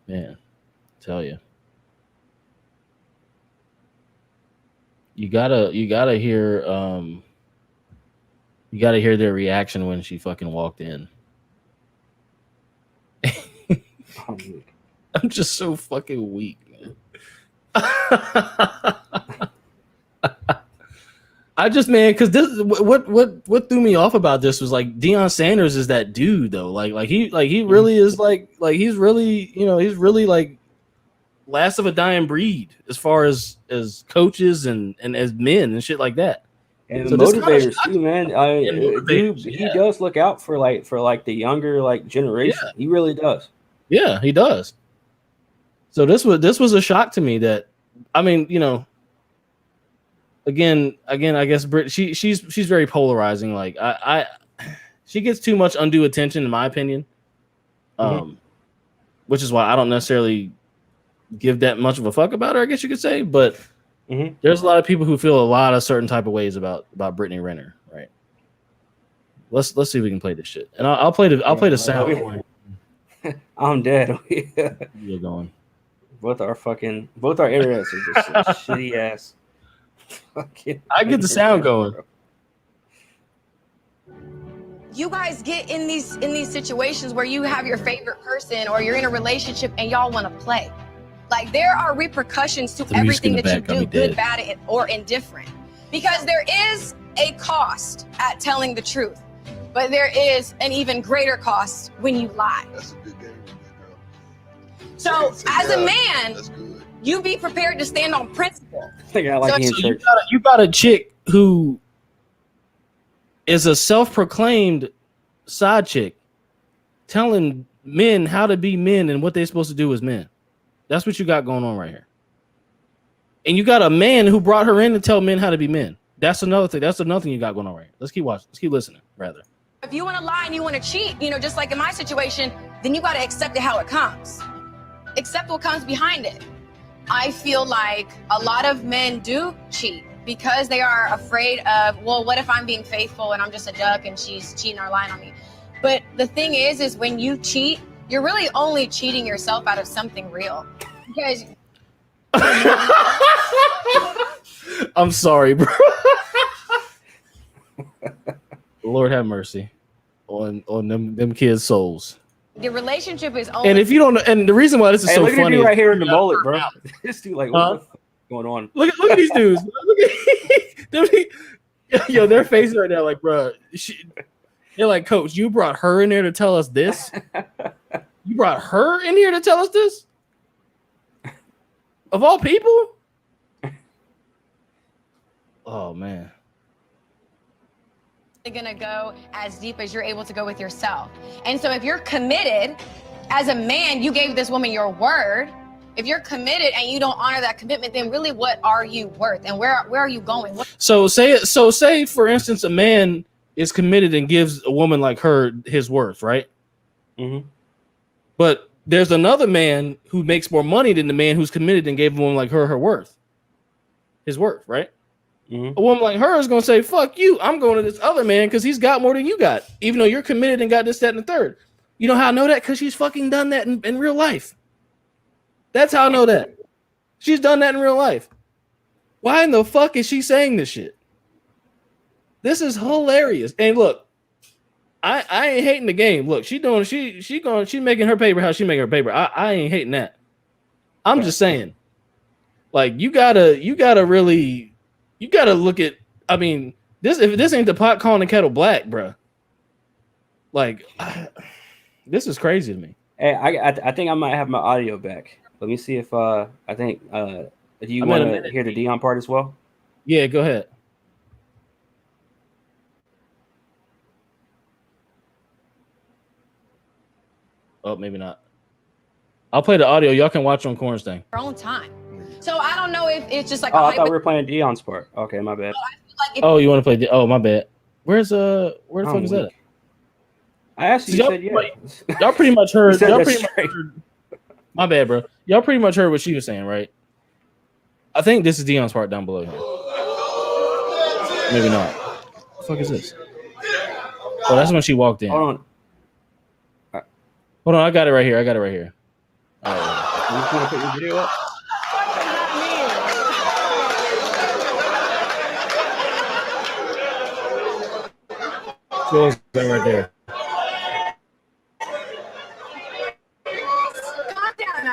Man, tell you. You gotta hear their reaction when she fucking walked in. I'm just so fucking weak, man. Because this what threw me off about this was like Deion Sanders is that dude though. Like he really is like he's really, he's really like last of a dying breed as far as coaches and as men and shit like that. And so motivators too, man. He does look out for the younger generation. Yeah. He really does. Yeah, he does. So this was a shock to me that, I mean, again, I guess she's very polarizing. Like she gets too much undue attention in my opinion. Which is why I don't necessarily give that much of a fuck about her, I guess you could say, but there's a lot of people who feel a lot of certain type of ways about Brittany Renner, right? Let's see if we can play this shit, and I'll play the sound. I'm dead. You're going. Both our internets are just some shitty ass. I get the sound going. You guys get in these situations where you have your favorite person or you're in a relationship and y'all want to play. Like, there are repercussions to everything that you do, good, bad, or indifferent. Because there is a cost at telling the truth, but there is an even greater cost when you lie. That's a good game, girl. So, as a man, you be prepared to stand on principle. You got a chick who is a self-proclaimed side chick telling men how to be men and what they're supposed to do as men. That's what you got going on right here. And you got a man who brought her in to tell men how to be men. That's another thing. That's another thing you got going on right here. Let's keep watching. Let's keep listening, rather. If you want to lie and you want to cheat, just like in my situation, then you got to accept it how it comes. Accept what comes behind it. I feel like a lot of men do cheat because they are afraid of, well, what if I'm being faithful and I'm just a duck and she's cheating or lying on me? But the thing is when you cheat, you're really only cheating yourself out of something real. Because I'm sorry, bro. Lord have mercy on them kids' souls. The relationship is only. And if you don't, and the reason why this is so look funny, at right here in the mullet, bro. This dude, like, what the fuck is going on? Look at these dudes. Look at yo, their faces right now, like, bro. They're like, Coach, you brought her in there to tell us this. You brought her in here to tell us this? Of all people? Oh, man. Gonna go as deep as you're able to go with yourself. And so if you're committed as a man, you gave this woman your word, If you're committed and you don't honor that commitment, then really what are you worth? And where are you going? Say for instance, a man is committed and gives a woman like her his worth, right? Mm-hmm. But there's another man who makes more money than the man who's committed and gave a woman like her worth. His worth, right? Mm-hmm. A woman like her is going to say, fuck you, I'm going to this other man because he's got more than you got, even though you're committed and got this, that, and the third. You know how I know that? Because she's fucking done that in real life. That's how I know that. She's done that in real life. Why in the fuck is she saying this shit? This is hilarious. And look, I ain't hating the game. Look, she making her paper how she making her paper. I ain't hating that. I'm just saying, like, you gotta look at. I mean, if this ain't the pot calling the kettle black, bruh. Like, this is crazy to me. Hey, I think I might have my audio back. Let me see if do you want to hear the Deion part as well? Yeah, go ahead. Oh, maybe not. I'll play the audio. Y'all can watch on Corn's thing. Your own time. So I don't know if it's just like. Oh, I thought we were playing Deion's part. Okay, my bad. Oh, you want to play? Oh, my bad. Where the fuck is that? I asked you. So you said yes. Y'all pretty much heard. Y'all pretty much heard. My bad, bro. Y'all pretty much heard what she was saying, right? I think this is Deion's part down below here. Maybe not. What the fuck is this? Oh, that's when she walked in. Hold on. I got it right here. All right. You just want to put your video up? Feels that right there.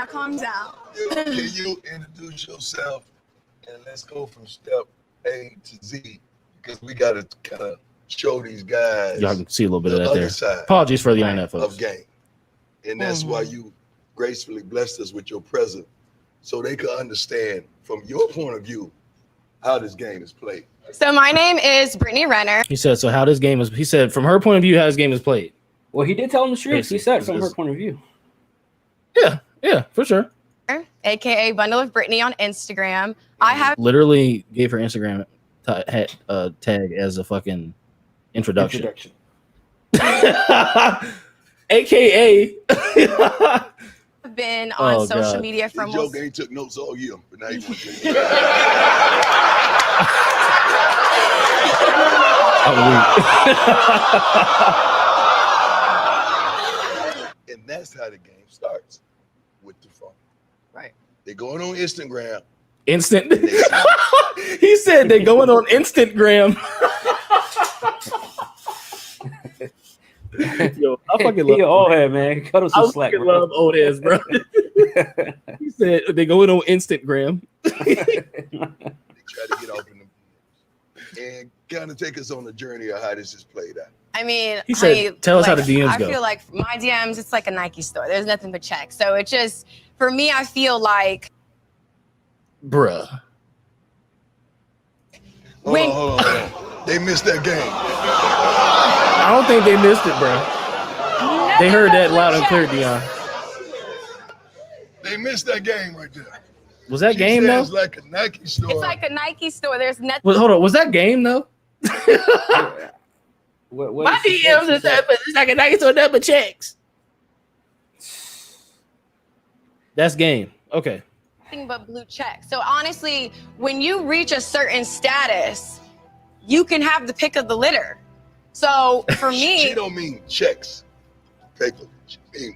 Calm down. Can you introduce yourself and let's go from step A to Z because we got to kind of show these guys. Y'all can see a little bit of that there. Side Apologies for the internet, folks. of game, and that's why you gracefully blessed us with your presence, so they could understand from your point of view how this game is played. So my name is Brittany Renner. He said, so how this game is. He said, from her point of view, how this game is played. Well, he did tell him the truth. He said from her point of view. Yeah, for sure. AKA Bundle of Brittany on Instagram. I have literally gave her Instagram tag as a fucking introduction. AKA been on social media for Joe ain't took notes all year, but now he wants to. And that's how the game starts with the phone. Right. They're going on Instagram. Instant. He said they're going on Instagram. Yo, I fucking love old head, man. Cut him some slack. I love old heads, bro. He said they're going on Instagram. They try to get off in the and kind of take us on the journey of how this is played out. I mean, he said, tell us how the DMs go. I feel like my DMs, it's like a Nike store. There's nothing but checks. So it just, for me, I feel like. Bruh. Hold on. They missed that game. I don't think they missed it, bro. They heard that loud and clear, Deion. They missed that game right there. Was that game, though? It's like a Nike store. It's like a Nike store. There's nothing. Well, hold on. Was that game, though? My DMs is that, but it's like a Nike store, nothing but checks. That's game. Okay. Nothing but blue checks. So honestly, when you reach a certain status, you can have the pick of the litter. So for me, she don't mean checks, paper. She mean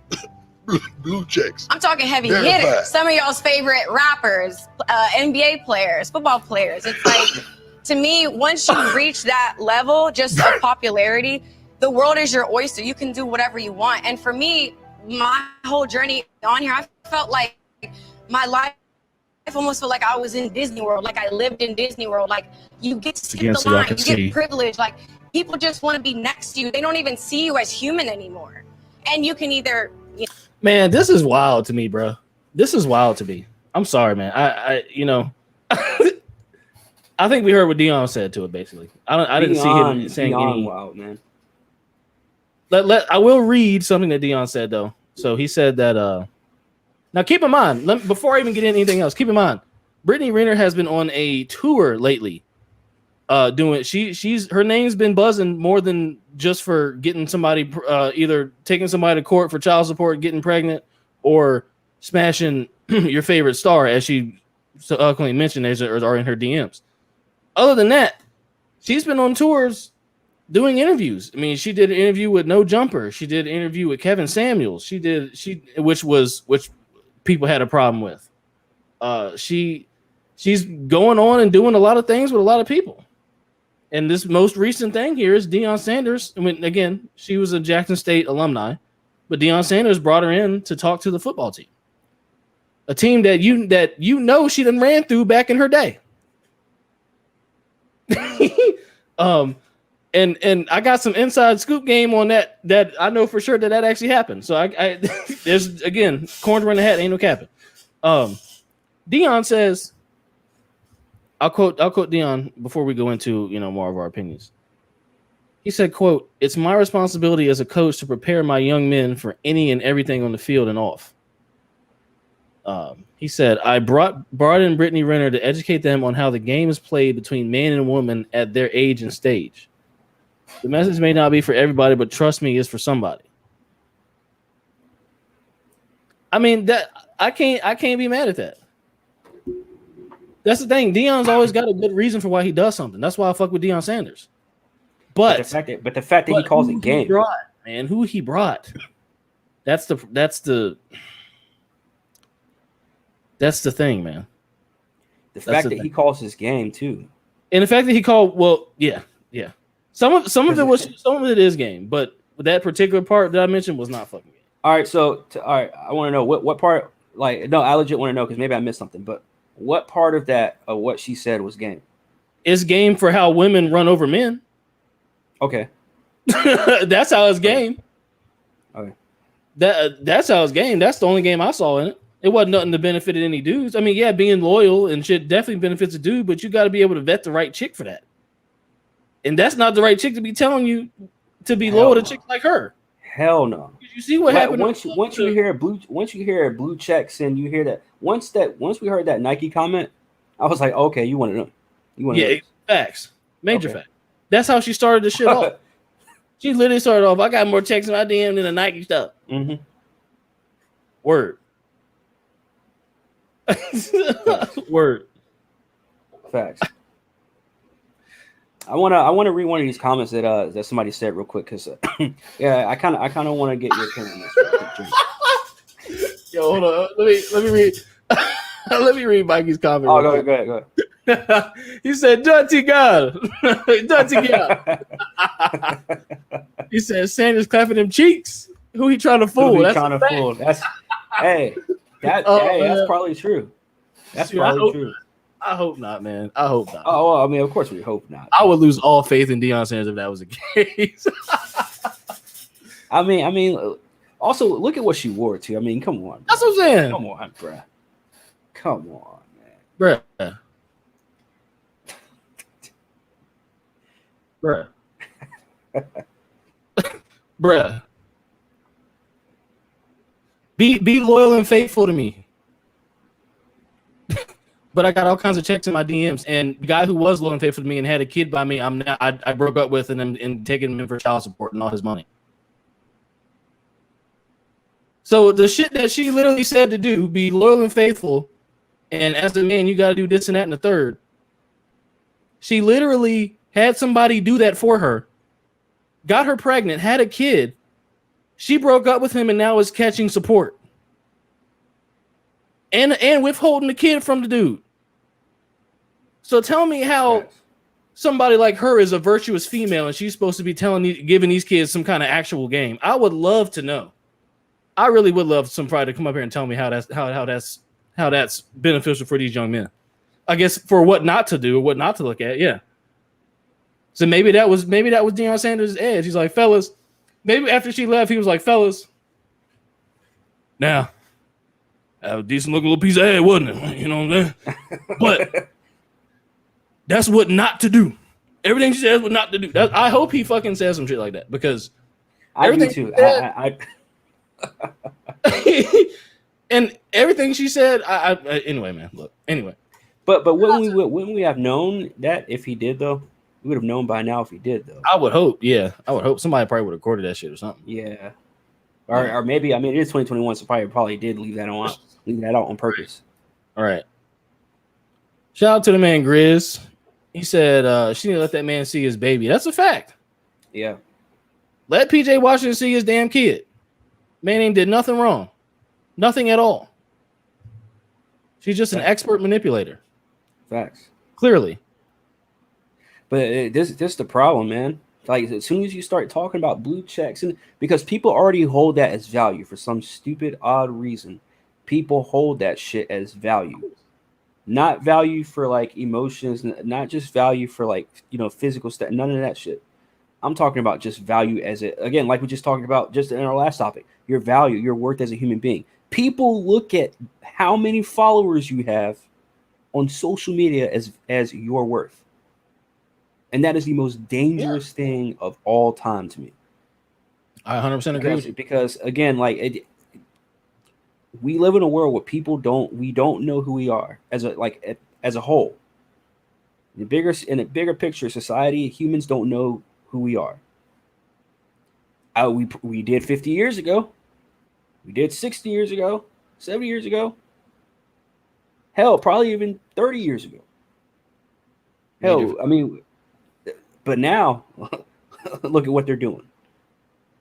blue checks. I'm talking heavy Verified. hitters. Some of y'all's favorite rappers, NBA players, football players. It's like, to me, once you reach that level, just of popularity, the world is your oyster. You can do whatever you want. And for me, my whole journey on here, I felt like my life almost felt like I was in Disney World, like I lived in Disney World. Like, you get to skip the line, you get privilege. Like, people just want to be next to you. They don't even see you as human anymore. And you can either, Man, this is wild to me, bro. This is wild to me. I'm sorry, man. I I think we heard what Deion said to it. Basically, I didn't see him saying any. Wild, man. I will read something that Deion said though. So he said that Now, keep in mind, before I even get into anything else, keep in mind, Brittany Renner has been on a tour lately. She's her name's been buzzing more than just for getting somebody either taking somebody to court for child support, getting pregnant, or smashing your favorite star, as she so eloquently mentioned, or in her DMs. Other than that, she's been on tours doing interviews. I mean, she did an interview with No Jumper. She did an interview with Kevin Samuels. Which people had a problem with. She's going on and doing a lot of things with a lot of people. And this most recent thing here is Deion Sanders. I mean, again, she was a Jackson State alumni, but Deion Sanders brought her in to talk to the football team, a team that she done ran through back in her day. And I got some inside scoop game on that I know for sure that actually happened. So I there's again corner in the hat, ain't no capping. Deion says. I'll quote Deion before we go into more of our opinions. He said, quote, "It's my responsibility as a coach to prepare my young men for any and everything on the field and off." He said, "I brought in Brittany Renner to educate them on how the game is played between man and woman at their age and stage. The message may not be for everybody, but trust me, it's for somebody." I mean, that I can't be mad at that. That's the thing. Deion's always got a good reason for why he does something. That's why I fuck with Deion Sanders. But the fact that he calls it game, who he brought. That's the thing, man. The fact that he calls his game too, and the fact that he called, yeah. Some of it is game, but that particular part that I mentioned was not fucking game. All right, I want to know what part. Like, no, I legit want to know because maybe I missed something, but. What part of that, of what she said, was game? It's game for how women run over men. Okay. That's how it's game. Okay. That's how it's game. That's the only game I saw in it. It wasn't nothing to benefit any dudes. I mean, yeah, being loyal and shit definitely benefits a dude, but you got to be able to vet the right chick for that. And that's not the right chick to be telling you to be loyal to chicks like her. Hell no. You see what happened once you hear blue checks and you hear that once we heard that Nike comment, I was like, okay, you want to know. Facts. Major fact. That's how she started the shit off. She literally started off, I got more checks in my DM than the Nike stuff. Mm-hmm. Word. Word. Facts. I wanna read one of these comments that somebody said real quick because I kind of want to get your opinion on this. Yo, hold on. Let me read. Let me read Mikey's comment. Oh, go ahead. He said, "Dirty girl, dirty girl." He said, "Sanders clapping them cheeks. Who he trying to fool? That's that's probably true. That's probably true." I hope not, man. I hope not. Oh, well, I mean, of course we hope not. I would lose all faith in Deion Sanders if that was the case. I mean, also look at what she wore too. I mean, come on. That's what I'm saying. Come on, bruh. Come on, man. Bruh. Bruh. Be loyal and faithful to me. But I got all kinds of checks in my DMs, and the guy who was loyal and faithful to me and had a kid by me, I broke up with and taking him in for child support and all his money. So the shit that she literally said to do, be loyal and faithful, and as a man, you got to do this and that and the third. She literally had somebody do that for her, got her pregnant, had a kid. She broke up with him and now is catching support. And withholding the kid from the dude. So tell me how somebody like her is a virtuous female and she's supposed to be giving these kids some kind of actual game. I would love to know. I really would love somebody to come up here and tell me how that's beneficial for these young men. I guess for what not to do, what not to look at, yeah. So maybe that was Deion Sanders' edge. He's like, fellas, maybe after she left, he was like, fellas, now, a decent looking little piece of head, wasn't it? You know what I'm saying? But that's what not to do. Everything she says what not to do. I hope he fucking says some shit like that because I do too. And everything she said, anyway, man. Look, anyway. But wouldn't we have known that if he did though? We would have known by now if he did though. I would hope, yeah. I would hope somebody probably would have recorded that shit or something. Yeah. Or maybe, I mean, it is 2021, so probably did leave that out on purpose. All right. Shout out to the man Grizz. He said she didn't let that man see his baby. That's a fact. Yeah. Let PJ Washington see his damn kid. Man ain't did nothing wrong. Nothing at all. She's just an expert manipulator. Facts. Clearly. But this is the problem, man. Like, as soon as you start talking about blue checks, and because people already hold that as value for some stupid, odd reason, people hold that shit as value. Not value for like emotions, not just value for like, physical stuff, none of that shit. I'm talking about just value as it, again, like we just talked about just in our last topic, your value, your worth as a human being. People look at how many followers you have on social media as your worth. And that is the most dangerous thing of all time to me. I 100% agree with you. Because again, like we live in a world where people don't know who we are as a whole. In a bigger picture, society, humans don't know who we are. We did 50 years ago. We did 60 years ago, 70 years ago. Hell, probably even 30 years ago. Hell, I mean, but now look at what they're doing.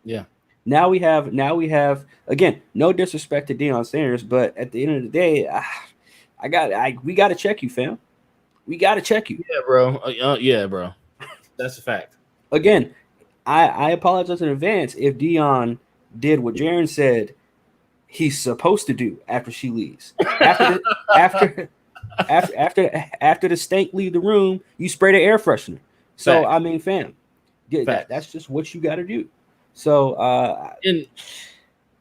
Yeah. Now we have again, no disrespect to Deion Sanders, but at the end of the day, we got to check you, fam. We got to check you. Yeah, bro. Yeah, bro. That's a fact. Again, I apologize in advance if Deion did what Jaren said he's supposed to do after she leaves. After the stank leave the room, you spray the air freshener. So Fact. I mean, fam, that's just what you got to do. So and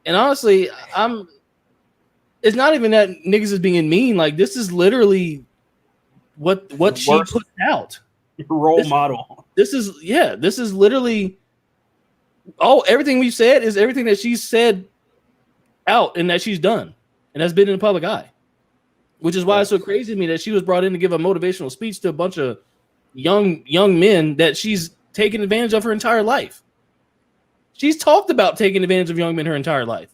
honestly, it's not even that niggas is being mean. Like, this is literally what she put out. Role model. This is literally everything we've said is everything that she's said out and that she's done and has been in the public eye, which is why it's so crazy to me that she was brought in to give a motivational speech to a bunch of young men that she's taken advantage of her entire life. She's talked about taking advantage of young men her entire life.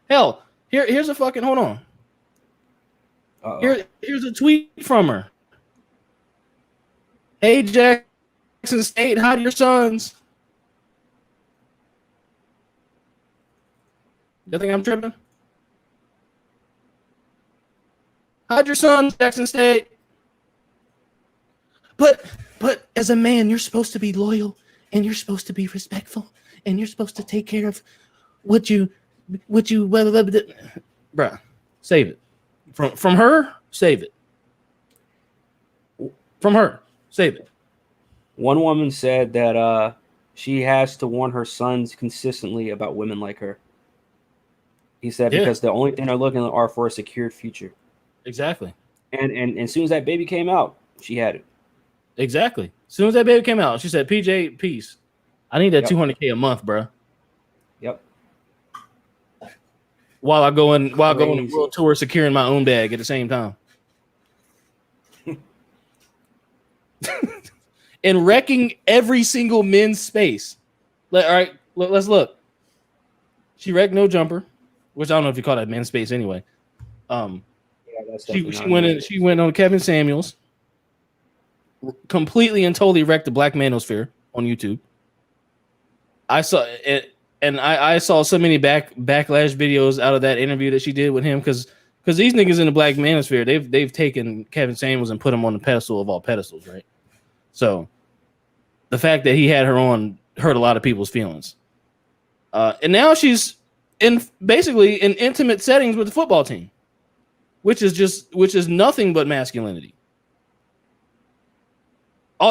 Hell, here's a fucking hold on. Here's a tweet from her. Hey, Jackson State, hide your sons. You think I'm tripping? Hide your sons, Jackson State. But as a man, you're supposed to be loyal and you're supposed to be respectful and you're supposed to take care of what you bruh, save it. From her, save it. From her, save it. One woman said that she has to warn her sons consistently about women like her. He said because the only thing they're looking are for a secured future. Exactly. And as soon as that baby came out, she had it. Exactly. As soon as that baby came out, she said, PJ, peace. I need that $200K a month, bro. Yep. While I go on the world tour securing my own bag at the same time. And wrecking every single men's space. All right, let's look. She wrecked No Jumper, which I don't know if you call that men's space anyway. She went on Kevin Samuels, completely and totally wrecked the Black Manosphere on YouTube. I saw it, and I saw so many backlash videos out of that interview that she did with him because these niggas in the Black Manosphere, they've taken Kevin Samuels and put him on the pedestal of all pedestals, right? So the fact that he had her on hurt a lot of people's feelings. And now she's basically in intimate settings with the football team, which is nothing but masculinity.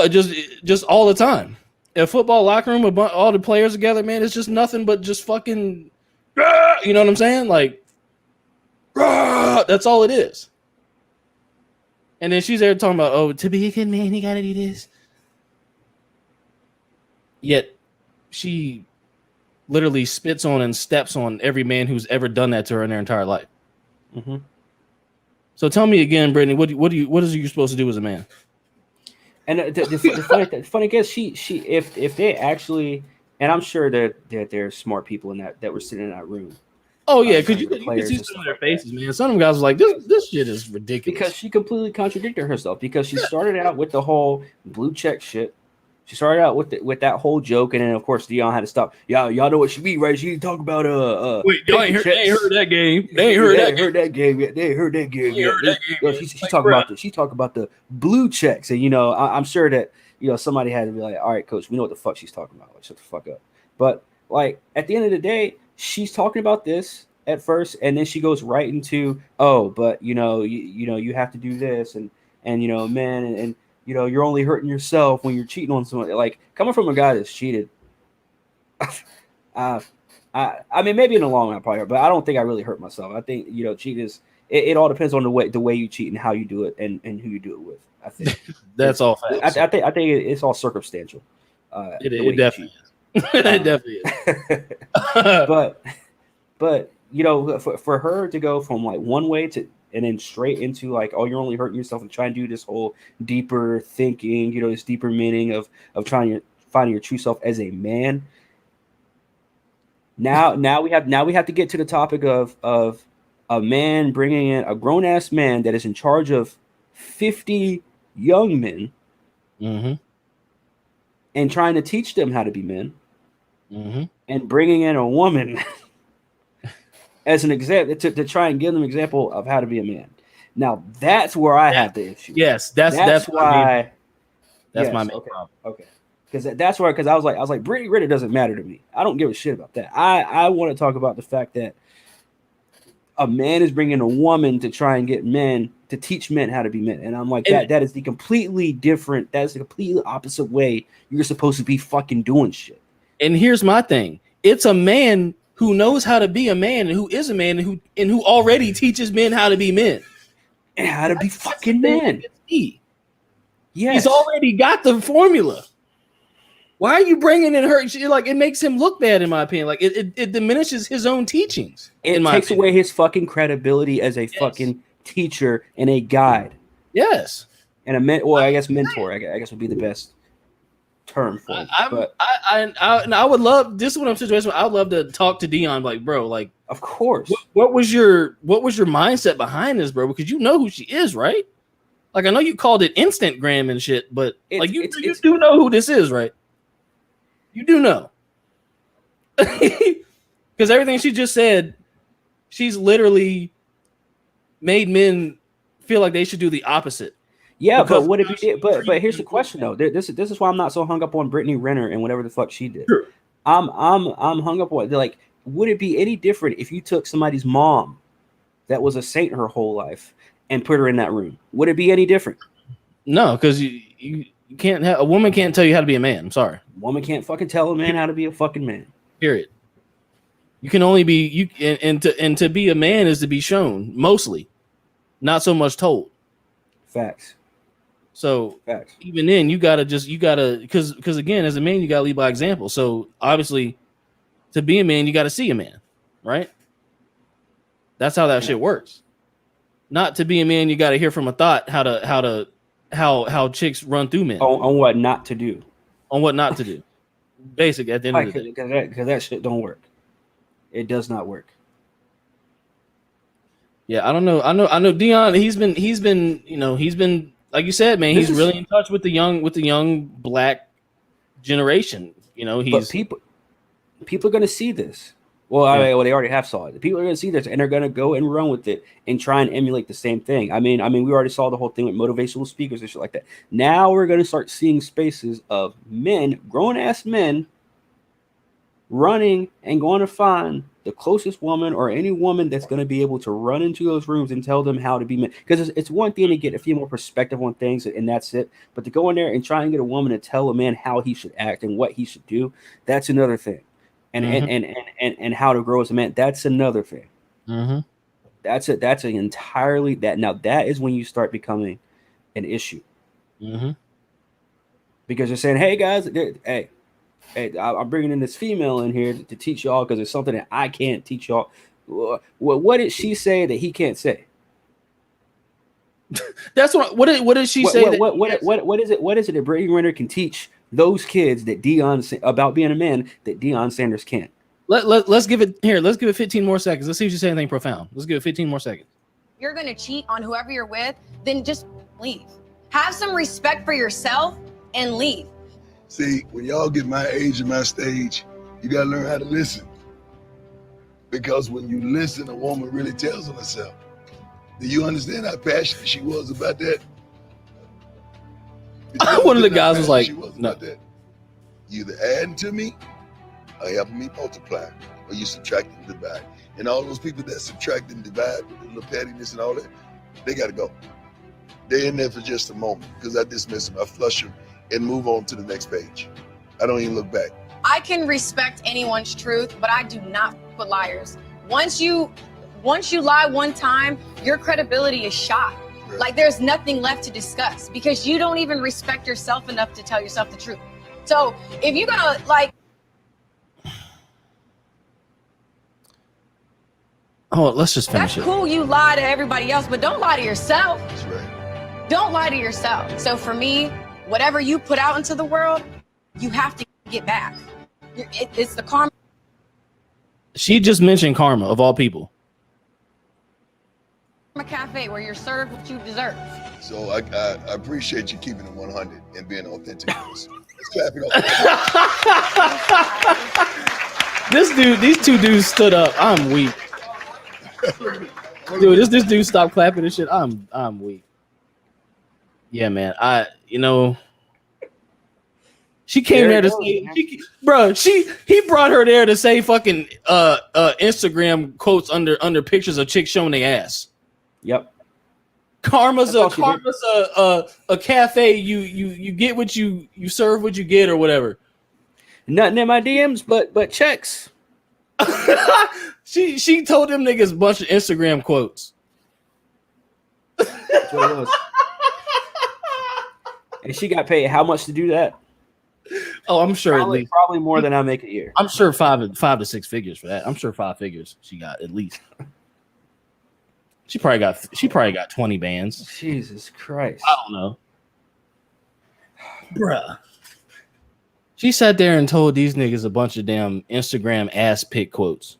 Just all the time. A football locker room with all the players together, man, it's just nothing but just fucking, you know what I'm saying? Like, that's all it is. And then she's there talking about, oh, to be a good man, you gotta do this. Yet she literally spits on and steps on every man who's ever done that to her in their entire life. Mm-hmm. So tell me again, Brittany, what is you supposed to do as a man? And the funny thing is, she if they actually, and I'm sure that there are smart people in that were sitting in that room. Oh yeah, because some you of the could see players some and of their stuff like faces, man. Some of them guys was like, this shit is ridiculous. because she completely contradicted herself. Because she started out with the whole blue check shit. She started out with that whole joke, and then of course Deion had to stop. Y'all know what she mean, right? She talk about wait, y'all ain't heard that game. They ain't heard that game. They ain't heard that game yet. She's Like, talking bruh. about she's talking about the blue checks, and I'm sure that somebody had to be like, all right, coach, we know what the fuck she's talking about. Like, shut the fuck up. But like at the end of the day, she's talking about this at first, and then she goes right into, oh, but you have to do this, and man, and you're only hurting yourself when you're cheating on someone. Like, coming from a guy that's cheated, I mean, maybe in the long run, probably, but I don't think I really hurt myself. I think cheat is it all depends on the way you cheat and how you do it and who you do it with. I think That's all facts. I think it's all circumstantial. It definitely is. It definitely is. but for her to go from like one way to and then straight into like, oh, you're only hurting yourself, and try and do this whole deeper thinking, this deeper meaning of finding your true self as a man. Now we have to get to the topic of a man bringing in a grown ass man that is in charge of 50 young men, mm-hmm. and trying to teach them how to be men, mm-hmm. and bringing in a woman as an example to try and give them an example of how to be a man. Now that's where I have the issue. Yes, that's why. That's my main okay, problem. Okay, because that's why. Because I was like, Brittany really doesn't matter to me. I don't give a shit about that. I want to talk about the fact that a man is bringing a woman to try and get men to teach men how to be men, and I'm like, that is the completely different. That's the completely opposite way you're supposed to be fucking doing shit. And here's my thing: it's a man who knows how to be a man and who is a man and who already teaches men how to be men and how to be fucking men. Yes. He's already got the formula. Why are you bringing in her? Like, it makes him look bad, in my opinion. Like, it diminishes his own teachings. It takes away his fucking credibility as a fucking teacher and a guide. Yes. And I guess mentor. I guess would be the best term for it. I would love, this is what I'm situation. I would love to talk to Deion, like, bro, like, of course. What was your mindset behind this, bro? Because you know who she is, right? Like, I know you called it Instagram and shit, but you do know who this is, right? You do know. Because everything she just said, she's literally made men feel like they should do the opposite. Yeah, but what if you did? But here's the question though. This is why I'm not so hung up on Brittany Renner and whatever the fuck she did. Sure. I'm hung up on, like, would it be any different if you took somebody's mom that was a saint her whole life and put her in that room? Would it be any different? No, because you can't have, a woman can't tell you how to be a man. I'm sorry. A woman can't fucking tell a man how to be a fucking man. Period. You can only be and to be a man is to be shown, mostly, not so much told. Facts. So Facts. Even then, you gotta because again, as a man, you gotta lead by example. So obviously, to be a man, you gotta see a man, right? That's how that shit works. Not to be a man, you gotta hear from a thought how chicks run through men on what not to do. On what not to do. Basic at the end of the day. Because that shit don't work. It does not work. Yeah, I don't know. I know Deion, he's been like you said, man, he's really in touch with the young black generation. But people are gonna see this. Well, they already have saw it. People are gonna see this and they're gonna go and run with it and try and emulate the same thing. I mean, we already saw the whole thing with motivational speakers and shit like that. Now we're gonna start seeing spaces of men, grown ass men, running and going to find the closest woman or any woman that's going to be able to run into those rooms and tell them how to be men. Because it's one thing to get a few more perspective on things and that's it. But to go in there and try and get a woman to tell a man how he should act and what he should do, that's another thing. And how to grow as a man, that's another thing. Mm-hmm. That's an entirely that. Now that is when you start becoming an issue. Mm-hmm. Because you're saying, hey guys, hey, Hey, I'm bringing in this female in here to teach y'all because it's something that I can't teach y'all. What did she say that he can't say? That's what did she say? What is it that Brittany Renner can teach those kids that about being a man that Deion Sanders can't? Let's give it here. Let's give it 15 more seconds. Let's see if she says anything profound. Let's give it 15 more seconds. If you're gonna cheat on whoever you're with, then just leave. Have some respect for yourself and leave. See, when y'all get my age and my stage, you gotta learn how to listen. Because when you listen, a woman really tells on herself. Do you understand how passionate she was about that? One of the guys was like, "No, that. You either adding to me, or helping me multiply, or you subtract and divide." And all those people that subtract and divide with the little pettiness and all that, they gotta go. They're in there for just a moment because I dismiss them, I flush them, and move on to the next page. I don't even look back. I can respect anyone's truth, but I do not with liars. Once you lie one time, your credibility is shot. Right. Like there's nothing left to discuss because you don't even respect yourself enough to tell yourself the truth. So if you're gonna let's just finish that's it. cool, you lie to everybody else, but don't lie to yourself. That's right. Don't lie to yourself. So for me, whatever you put out into the world, you have to get back. It's the karma. She just mentioned karma of all people. Cafe where you're served what you deserve. So I appreciate you keeping it 100 and being authentic. Let's clap it up. These two dudes stood up. I'm weak. Dude, this dude stopped clapping and shit. I'm weak. Yeah, man. She came there to say, he brought her there to say fucking Instagram quotes under pictures of chicks showing their ass. Yep. Karma's a cafe. You get what you serve what you get or whatever. Nothing in my DMs but checks. She told them niggas a bunch of Instagram quotes. That's what it was. And she got paid how much to do that? Oh, I'm sure probably more than I make a year. I'm sure five to six figures for that. I'm sure 5 figures she got at least. She probably got 20 bands. Jesus Christ. I don't know. Bruh. She sat there and told these niggas a bunch of damn Instagram ass pic quotes.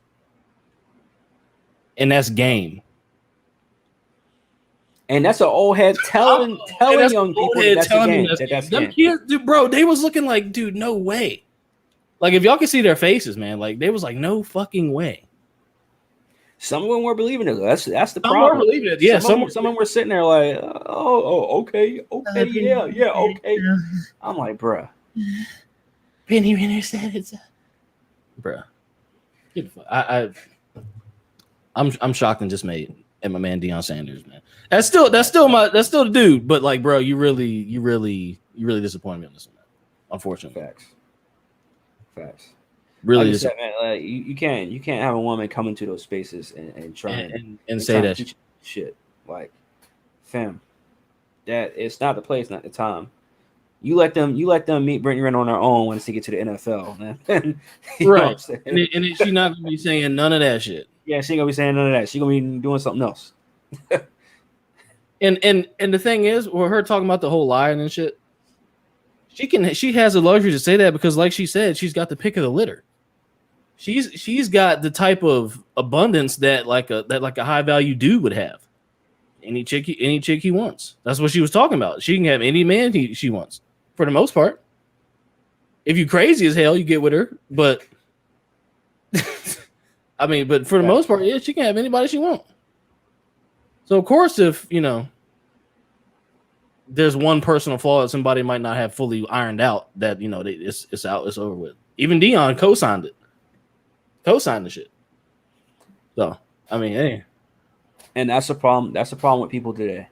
And that's game. And that's an old head telling young people that's a game. That's them kids, dude, bro, they was looking like, dude, no way. Like, if y'all can see their faces, man, like, they was like, no fucking way. Some of them were believing it. That's the some problem. Were believing it. Yeah, some of them were sitting there like, okay, yeah, okay. I'm like, bruh. Penny Renner said it's bruh. I'm shocked and dismayed at my man Deion Sanders, man. That's still the dude, but like, bro, you really disappointed me on this one, man. Unfortunately. Facts. Really, like said, man, like, you can't have a woman come into those spaces and try and say that shit. Like, fam, that it's not the place, not the time. You let them meet Brittany Renner on their own once they get to the NFL, man. Right. And then she's not gonna be saying none of that shit. Yeah, she ain't gonna be saying none of that. She's gonna be doing something else. and the thing is, with her talking about the whole lying and shit, she has the luxury to say that because, like she said, she's got the pick of the litter. She's got the type of abundance that like a high value dude would have. Any chick he wants. That's what she was talking about. She can have any man she wants, for the most part. If you crazy as hell, you get with her. But I mean, but for the most part, yeah, she can have anybody she wants. So of course, if there's one personal flaw that somebody might not have fully ironed out, that it's out, it's over with. Even Deion co-signed the shit. So I mean, hey. And that's the problem. That's the problem with people today,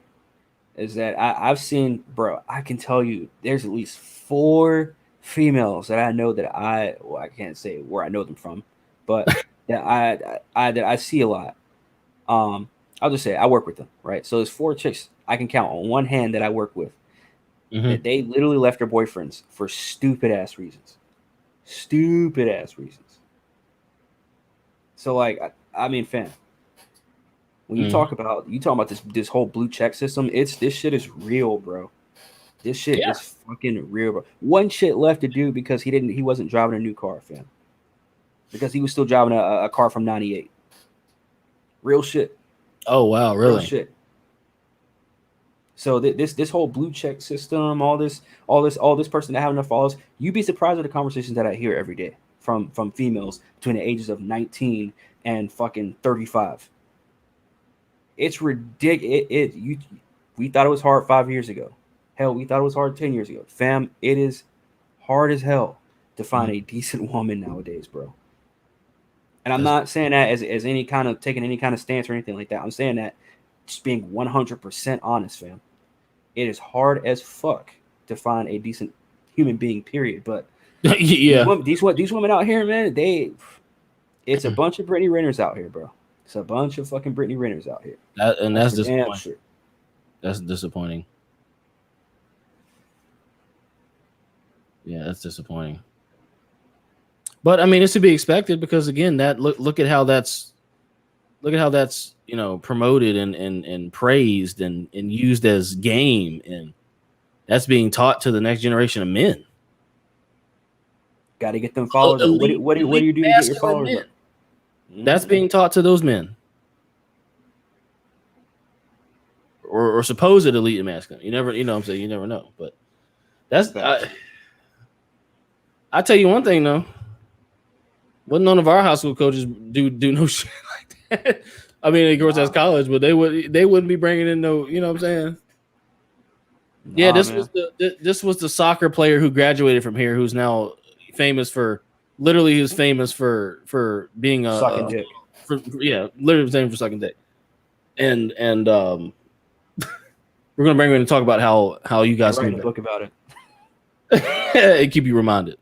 is that I've seen, bro. I can tell you, there's at least 4 females that I know that I can't say where I know them from, but that I see a lot. I'll just say I work with them, right? So there's 4 chicks I can count on one hand that I work with. Mm-hmm. That they literally left their boyfriends for stupid ass reasons. Stupid ass reasons. So like, I mean, fam, when you talk about this whole blue check system, this shit is real, bro. This shit is fucking real, bro. One shit left to do because he wasn't driving a new car, fam. Because he was still driving a car from '98. Real shit. Oh wow, really? Real shit. So this whole blue check system, all this person that have enough followers, you'd be surprised at the conversations that I hear every day from females between the ages of 19 and fucking 35. It's ridiculous. We thought it was hard 5 years ago. Hell, we thought it was hard 10 years ago. Fam, it is hard as hell to find a decent woman nowadays, bro. And I'm not saying that as any kind of taking any kind of stance or anything like that. I'm saying that just being 100% honest, fam. It is hard as fuck to find a decent human being, period. But yeah, these women out here, man, it's a bunch of Brittany Renners out here, bro. It's a bunch of fucking Brittany Renners out here. That's disappointing. That's disappointing. Yeah, that's disappointing. But I mean, it's to be expected because again, that look at how that's promoted and praised and used as game, and that's being taught to the next generation of men. Got to get them followers. What do you do to get your followers up? That's being taught to those men, or supposed elite and masculine. You never, what I'm saying, you never know. But that's I tell you one thing though. Wasn't none of our high school coaches do no shit like that. I mean, of course, that's college, but they wouldn't be bringing in no. You know what I'm saying? Yeah, this was the soccer player who graduated from here, who's now famous for literally being a sucking dick. Literally famous for sucking dick. And we're gonna bring him in and talk about how you guys write a book about it and keep you reminded.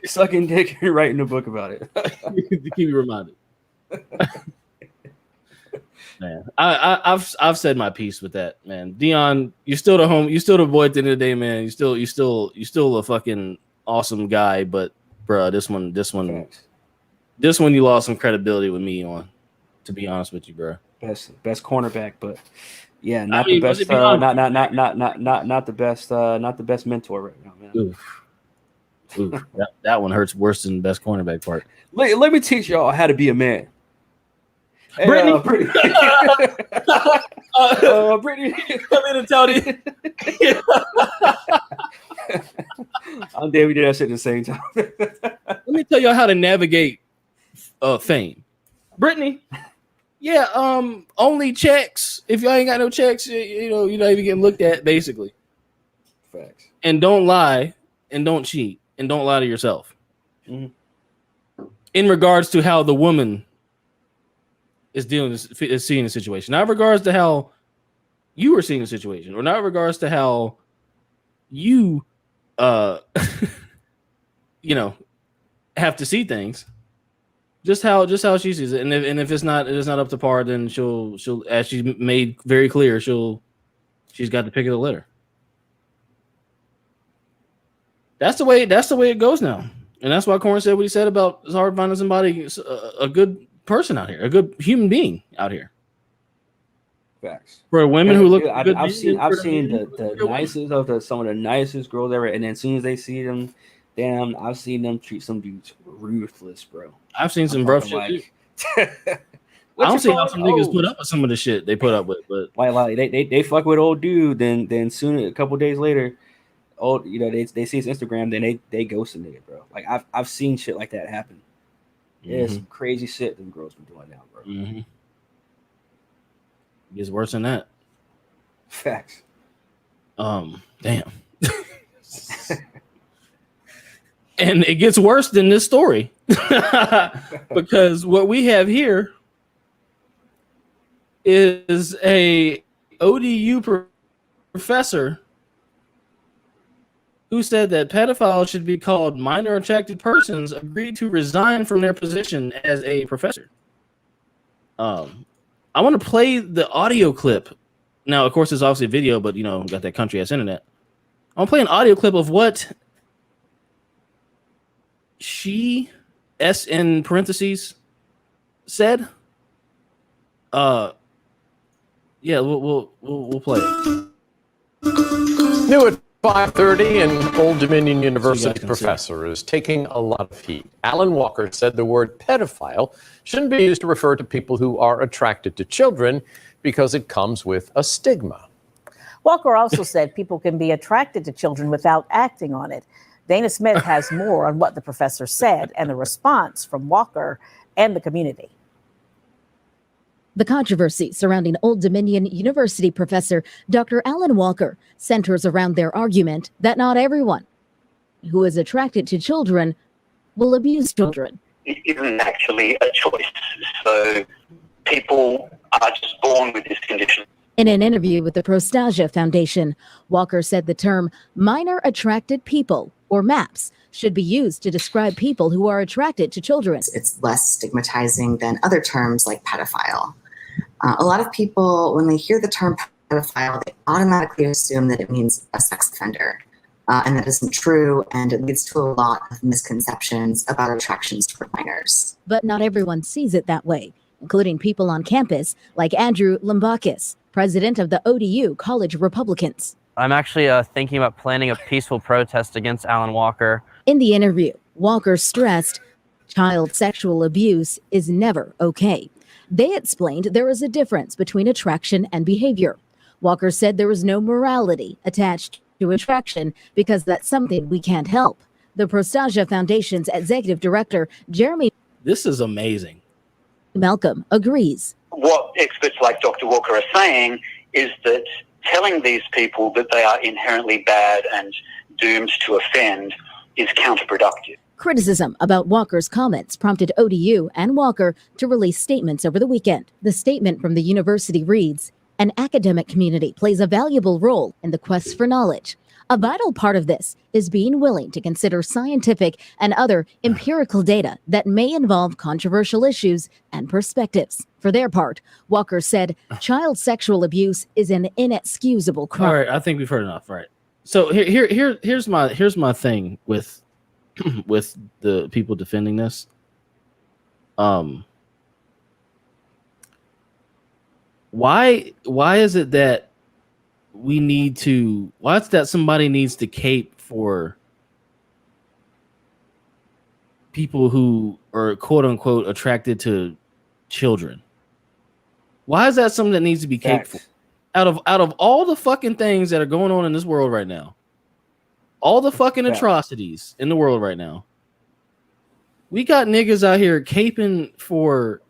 sucking dick and writing a book about it to keep you reminded. Man, I've said my piece with that, man. Deion, you're still the boy at the end of the day, man. You still a fucking awesome guy, but bro, this one you lost some credibility with me on. To be honest with you, bro. Best cornerback, but yeah, not the best. Not the best mentor right now, man. Oof, that one hurts worse than best cornerback part. Let me teach y'all how to be a man. Hey, Brittany, Brittany, come in and tell you. I'm damn, we did that shit at the same time. Let me tell y'all how to navigate fame. Brittany, yeah, only checks. If y'all ain't got no checks, you're not even getting looked at, basically. Facts. And don't lie, and don't cheat, and don't lie to yourself. Mm-hmm. In regards to how the woman is seeing the situation, not in regards to how you were seeing the situation, or not in regards to how you, have to see things. Just how she sees it, and if it's not up to par, then she'll as she's made very clear, she's got the pick of the litter. That's the way it goes now, and that's why Corn said what he said about it's hard finding somebody, a good person out here, a good human being out here. Facts. For women who look, I've seen the nicest of some of the nicest girls ever, and then as soon as they see them, damn, I've seen them treat some dudes ruthless, bro. I've seen some rough shit. I don't see how some niggas put up with some of the shit they put up with, but like they fuck with old dude, then soon a couple days later, they see his Instagram, then they ghost a nigga, bro. Like I've seen shit like that happen. Mm-hmm. Yeah, some crazy shit them girls been doing now, bro. Mm-hmm. It gets worse than that. Facts. Damn. And it gets worse than this story because what we have here is a ODU professor who said that pedophiles should be called minor attracted persons agreed to resign from their position as a professor. I want to play the audio clip. Now, of course, it's obviously a video, but got that country ass internet. I'm playing an audio clip of what she S in parentheses said. Yeah, we'll play it. New at 5:30, an Old Dominion So University you guys can see. professor is taking a lot of heat. Alan Walker said the word pedophile shouldn't be used to refer to people who are attracted to children because it comes with a stigma. Walker also said people can be attracted to children without acting on it. Dana Smith has more on what the professor said and the response from Walker and the community. The controversy surrounding Old Dominion University professor Dr. Alan Walker centers around their argument that not everyone who is attracted to children will abuse children. It isn't actually a choice. So people are just born with this condition. In an interview with the Prostasia Foundation, Walker said the term minor attracted people, or MAPS, should be used to describe people who are attracted to children. It's less stigmatizing than other terms like pedophile. A lot of people, when they hear the term pedophile, they automatically assume that it means a sex offender. And that isn't true, and it leads to a lot of misconceptions about attractions toward minors. But not everyone sees it that way, including people on campus like Andrew Limbakis, president of the ODU College Republicans. I'm actually thinking about planning a peaceful protest against Alan Walker. In the interview, Walker stressed child sexual abuse is never okay. They explained there is a difference between attraction and behavior. Walker said there is no morality attached to attraction because that's something we can't help. The Prostasia Foundation's executive director, Jeremy This is amazing. Malcolm, agrees. What experts like Dr. Walker are saying is that telling these people that they are inherently bad and doomed to offend is counterproductive. Criticism about Walker's comments prompted ODU and Walker to release statements over the weekend. The statement from the university reads, "An academic community plays a valuable role in the quest for knowledge. A vital part of this is being willing to consider scientific and other empirical data that may involve controversial issues and perspectives." For their part, Walker said child sexual abuse is an inexcusable crime. All right, I think we've heard enough. All right. So here's my thing with with the people defending this. Why is it that why is that somebody needs to cape for people who are quote unquote attracted to children? Why is that something that needs to be caped for? Out of all the fucking things that are going on in this world right now, all the fucking atrocities in the world right now, we got niggas out here caping for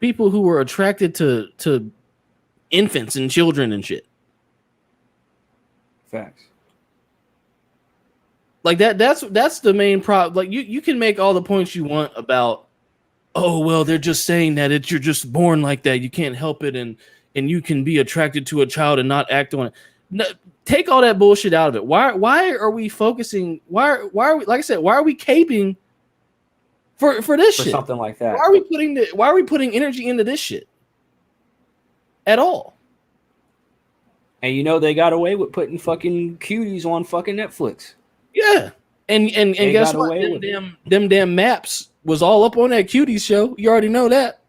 people who are attracted to infants and children and shit. Facts. Like that's the main problem. Like you can make all the points you want about, oh well, they're just saying that you're just born like that. You can't help it, and you can be attracted to a child and not act on it. No, take all that bullshit out of it. Why are we focusing? Why are we, like I said, why are we caping for this shit? Something like that. Why are we putting energy into this shit at all? And you know they got away with putting fucking cuties on fucking Netflix. Yeah. And guess what? Them damn maps was all up on that cuties show. You already know that.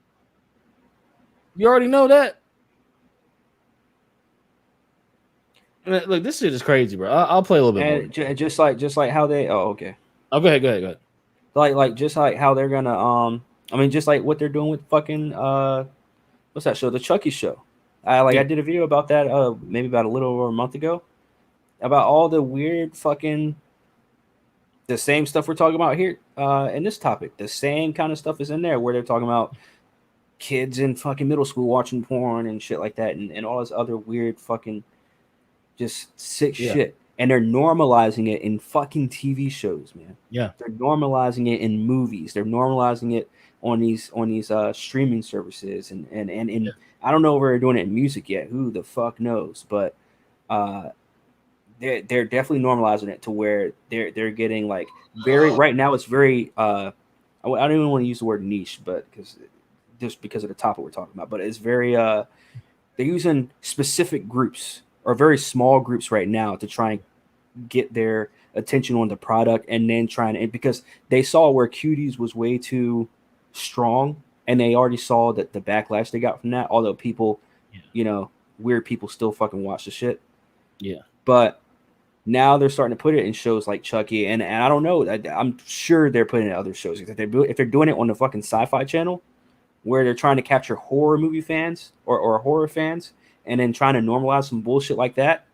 Look, this shit is crazy, bro. I'll play a little bit more. Just like how they. Oh, okay. Oh, go ahead. Like just like how they're gonna. I mean, just like what they're doing with fucking. What's that show? The Chucky show. I did a video about that. Maybe about a little over a month ago. About all the weird fucking. The same stuff we're talking about here. In this topic, the same kind of stuff is in there where they're talking about kids in fucking middle school watching porn and shit like that, and all this other weird fucking. Just sick shit. And they're normalizing it in fucking TV shows, man. Yeah. They're normalizing it in movies. They're normalizing it on these streaming services. And I don't know if we're doing it in music yet. Who the fuck knows? But they're definitely normalizing it to where they're getting like very right now it's very I don't even want to use the word niche, but because of the topic we're talking about. But it's very they're using specific groups or very small groups right now to try and get their attention on the product, and then because they saw where cuties was way too strong, and they already saw that the backlash they got from that. Although people, weird people still fucking watch the shit. Yeah, but now they're starting to put it in shows like Chucky, and I don't know. I'm sure they're putting it in other shows. If they're doing it on the fucking Sci-Fi Channel, where they're trying to capture horror movie fans or horror fans, and then trying to normalize some bullshit like that.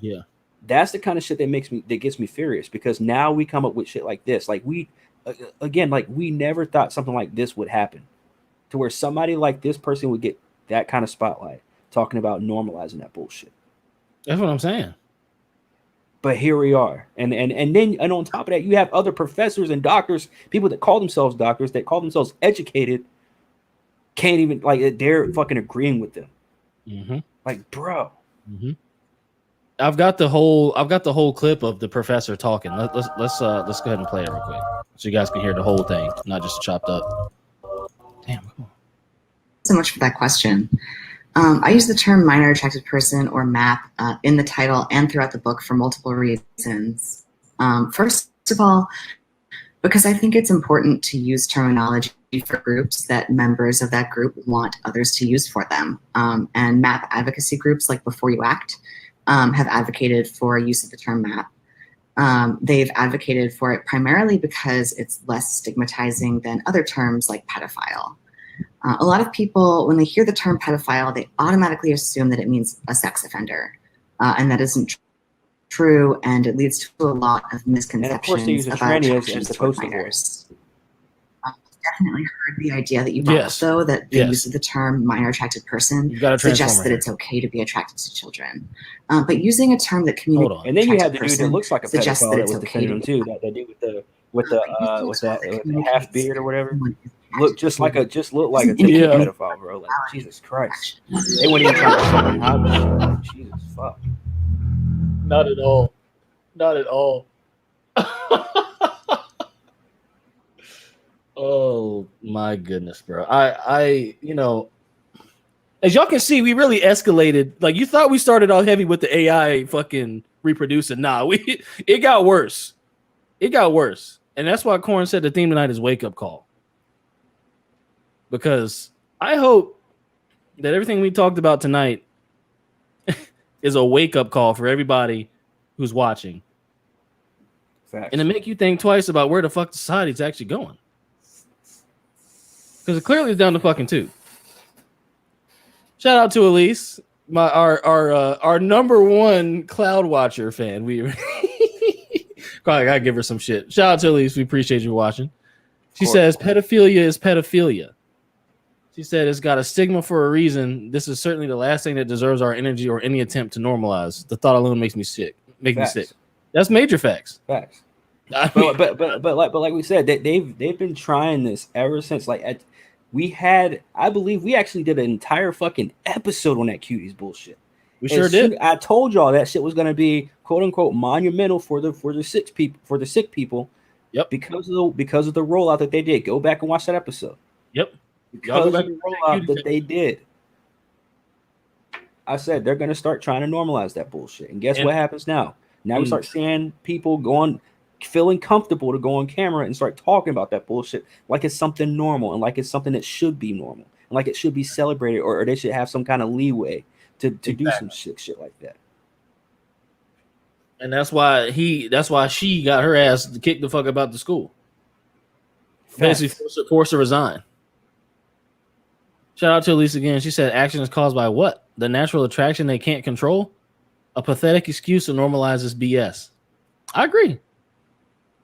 Yeah, that's the kind of shit that gets me furious, because now we come up with shit like this. Like we never thought something like this would happen, to where somebody like this person would get that kind of spotlight talking about normalizing that bullshit. That's what I'm saying. But here we are, and on top of that, you have other professors and doctors, people that call themselves doctors, that call themselves educated, can't even, like, they're fucking agreeing with them. Mm-hmm. Like, bro. Mm-hmm. I've got the whole clip of the professor talking. Let's go ahead and play it real quick, so you guys can hear the whole thing, not just chopped up. Damn. Come on. So much for that question. I use the term minor attracted person, or MAP, in the title and throughout the book for multiple reasons. First of all, because I think it's important to use terminology for groups that members of that group want others to use for them. And MAP advocacy groups like Before You Act have advocated for use of the term MAP. They've advocated for it primarily because it's less stigmatizing than other terms like pedophile. A lot of people, when they hear the term pedophile, they automatically assume that it means a sex offender. And that isn't true, and it leads to a lot of misconceptions about attractions toward minors. I've definitely heard the idea that you brought up, though, that the use of the term minor attracted person suggests that it's okay to be attracted to children. But using a term that communicates, and then you have the dude that looks like a pedophile that was defending him too. That dude with the half beard or whatever. Look like a typical pedophile, bro. Like, Jesus Christ. They weren't even trying to fucking hide this shit. Jesus fuck. Not at all. Not at all. Oh my goodness, bro. I as y'all can see, we really escalated. Like, you thought we started out heavy with the AI fucking reproducing. Nah, it got worse. It got worse. And that's why Corn said the theme tonight is wake up call. Because I hope that everything we talked about tonight is a wake-up call for everybody who's watching. Facts. And to make you think twice about where the fuck society's actually going. Because it clearly is down to fucking two. Shout out to Elise, our number one Cloud Watcher fan. We probably gotta give her some shit. Shout out to Elise. We appreciate you watching. She says pedophilia is pedophilia. She said it's got a stigma for a reason. This is certainly the last thing that deserves our energy or any attempt to normalize. The thought alone makes me sick. Me sick. That's major facts. Facts. But like we said, they've been trying this ever since. Like, I believe we actually did an entire fucking episode on that cuties bullshit. We sure did. I told y'all that shit was gonna be quote unquote monumental for the sick people. Yep. Because of the rollout that they did. Go back and watch that episode. Yep. Because of the rollout that they did. I said they're gonna start trying to normalize that bullshit. And guess what happens now? Now we start seeing people feeling comfortable to go on camera and start talking about that bullshit like it's something normal, and like it's something that should be normal, and like it should be celebrated, or they should have some kind of leeway to do some shit like that. And that's why she got her ass kicked the fuck about the school. Basically forced to resign. Shout out to Elise again. She said action is caused by what? The natural attraction they can't control? A pathetic excuse to normalize this BS. I agree.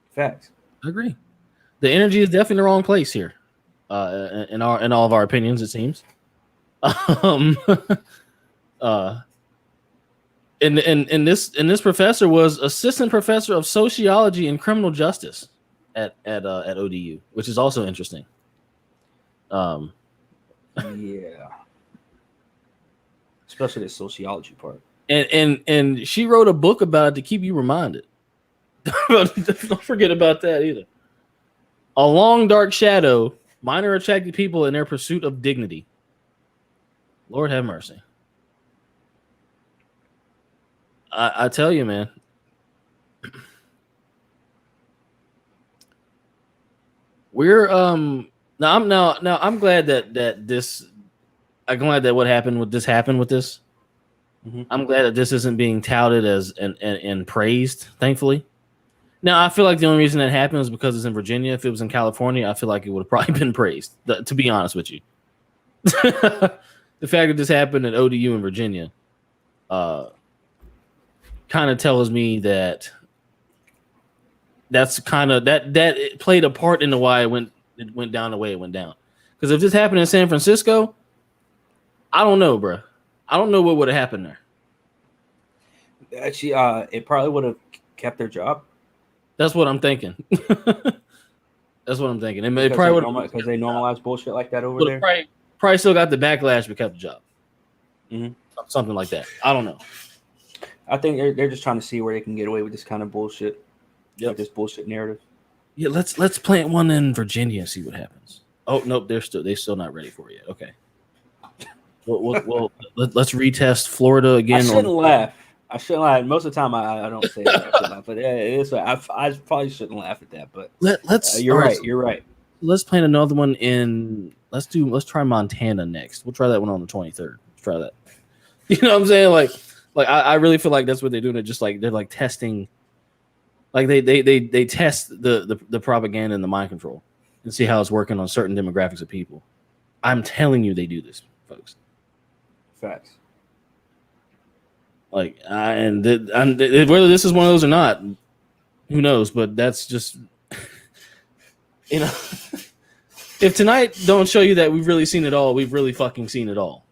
Facts. I agree. The energy is definitely in the wrong place here. In all of our opinions, it seems. And this professor was assistant professor of sociology and criminal justice at ODU, which is also interesting. Yeah, especially the sociology part. And she wrote a book about it to keep you reminded. Don't forget about that either. A long dark shadow, minor attracted people in their pursuit of dignity. Lord have mercy. I tell you, man, We're I'm glad that this. I'm glad that what happened with this happened with this. Mhm. I'm glad that this isn't being touted as and praised. Thankfully. Now I feel like the only reason that happened is because it's in Virginia. If it was in California, I feel like it would have probably been praised. To be honest with you, the fact that this happened at ODU in Virginia, kind of tells me that that's kind of that it played a part into why it went down the way it went down. Because if this happened in San Francisco, I don't know, bro. I don't know what would have happened there. Actually, it probably would have kept their job. That's what I'm thinking. That's what I'm thinking. It Because probably because they normalize bullshit like that over would there. have probably still got the backlash but kept the job. Mhm. Something like that. I don't know. I think they're just trying to see where they can get away with this kind of bullshit. Yep. Like this bullshit narrative. Yeah, let's plant one in Virginia and see what happens. Oh nope, they're still not ready for it yet. Okay. Well, let's retest Florida again. I shouldn't laugh. I shouldn't laugh. Most of the time, I don't say that, but it is. I probably shouldn't laugh at that. But let's. You're all right. You're right. Let's plan another one in. Let's try Montana next. We'll try that one on the 23rd. Let's try that. You know what I'm saying? Like I really feel like that's what they're doing. They're just like they're like testing. Like they test the propaganda and the mind control and see how it's working on certain demographics of people. I'm telling you, they do this, folks. Facts. Like, and whether this is one of those or not, who knows? But that's just, you know, if tonight don't show you that we've really seen it all, we've really fucking seen it all.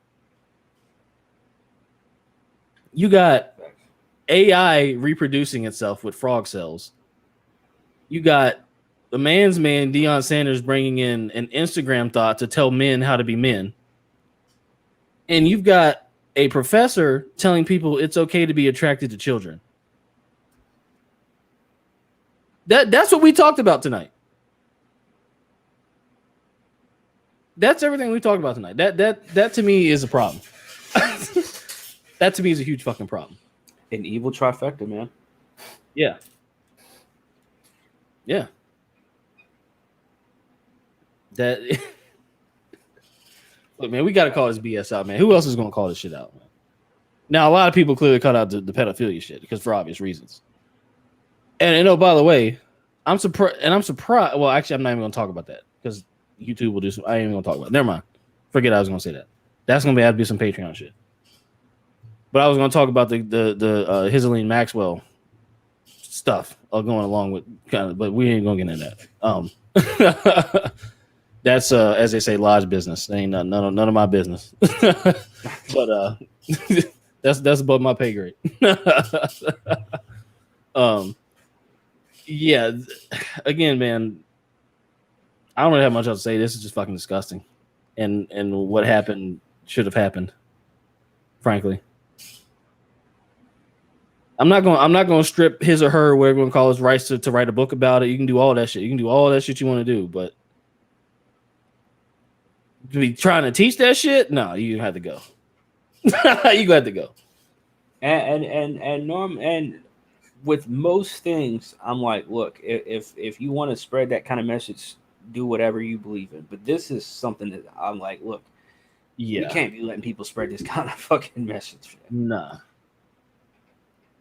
You got AI reproducing itself with frog cells. You got the man's man, Deion Sanders, bringing in an Instagram thought to tell men how to be men. And you've got a professor telling people it's okay to be attracted to children. That's what we talked about tonight. That's everything we talked about tonight. That to me is a problem. That to me is a huge fucking problem. An evil trifecta, man. Yeah. Yeah. That look, man, we got to call this BS out, man. Who else is going to call this shit out, man? Now, a lot of people clearly cut out the pedophilia shit because for obvious reasons. And oh, by the way, I'm surprised. Well, actually, I'm not even going to talk about that because YouTube will do some. I ain't even going to talk about it. Never mind. Forget I was going to say that. That's going to have to be some Patreon shit. But I was going to talk about the Hisaline Maxwell stuff going along with kind of, but we ain't going to get into that. That's as they say, lodge business. They ain't none of my business. But that's above my pay grade. Yeah. Again, man, I don't really have much else to say. This is just fucking disgusting, and what happened should have happened. Frankly, I'm not going to strip his or her, whatever you want to call his rights to write a book about it. You can do all that shit. You can do all that shit you want to do, but to be trying to teach that shit, no, you have to go. You got to go. And with most things, I'm like, look, if you want to spread that kind of message, do whatever you believe in. But this is something that I'm like, look, yeah, we can't be letting people spread this kind of fucking message. Nah,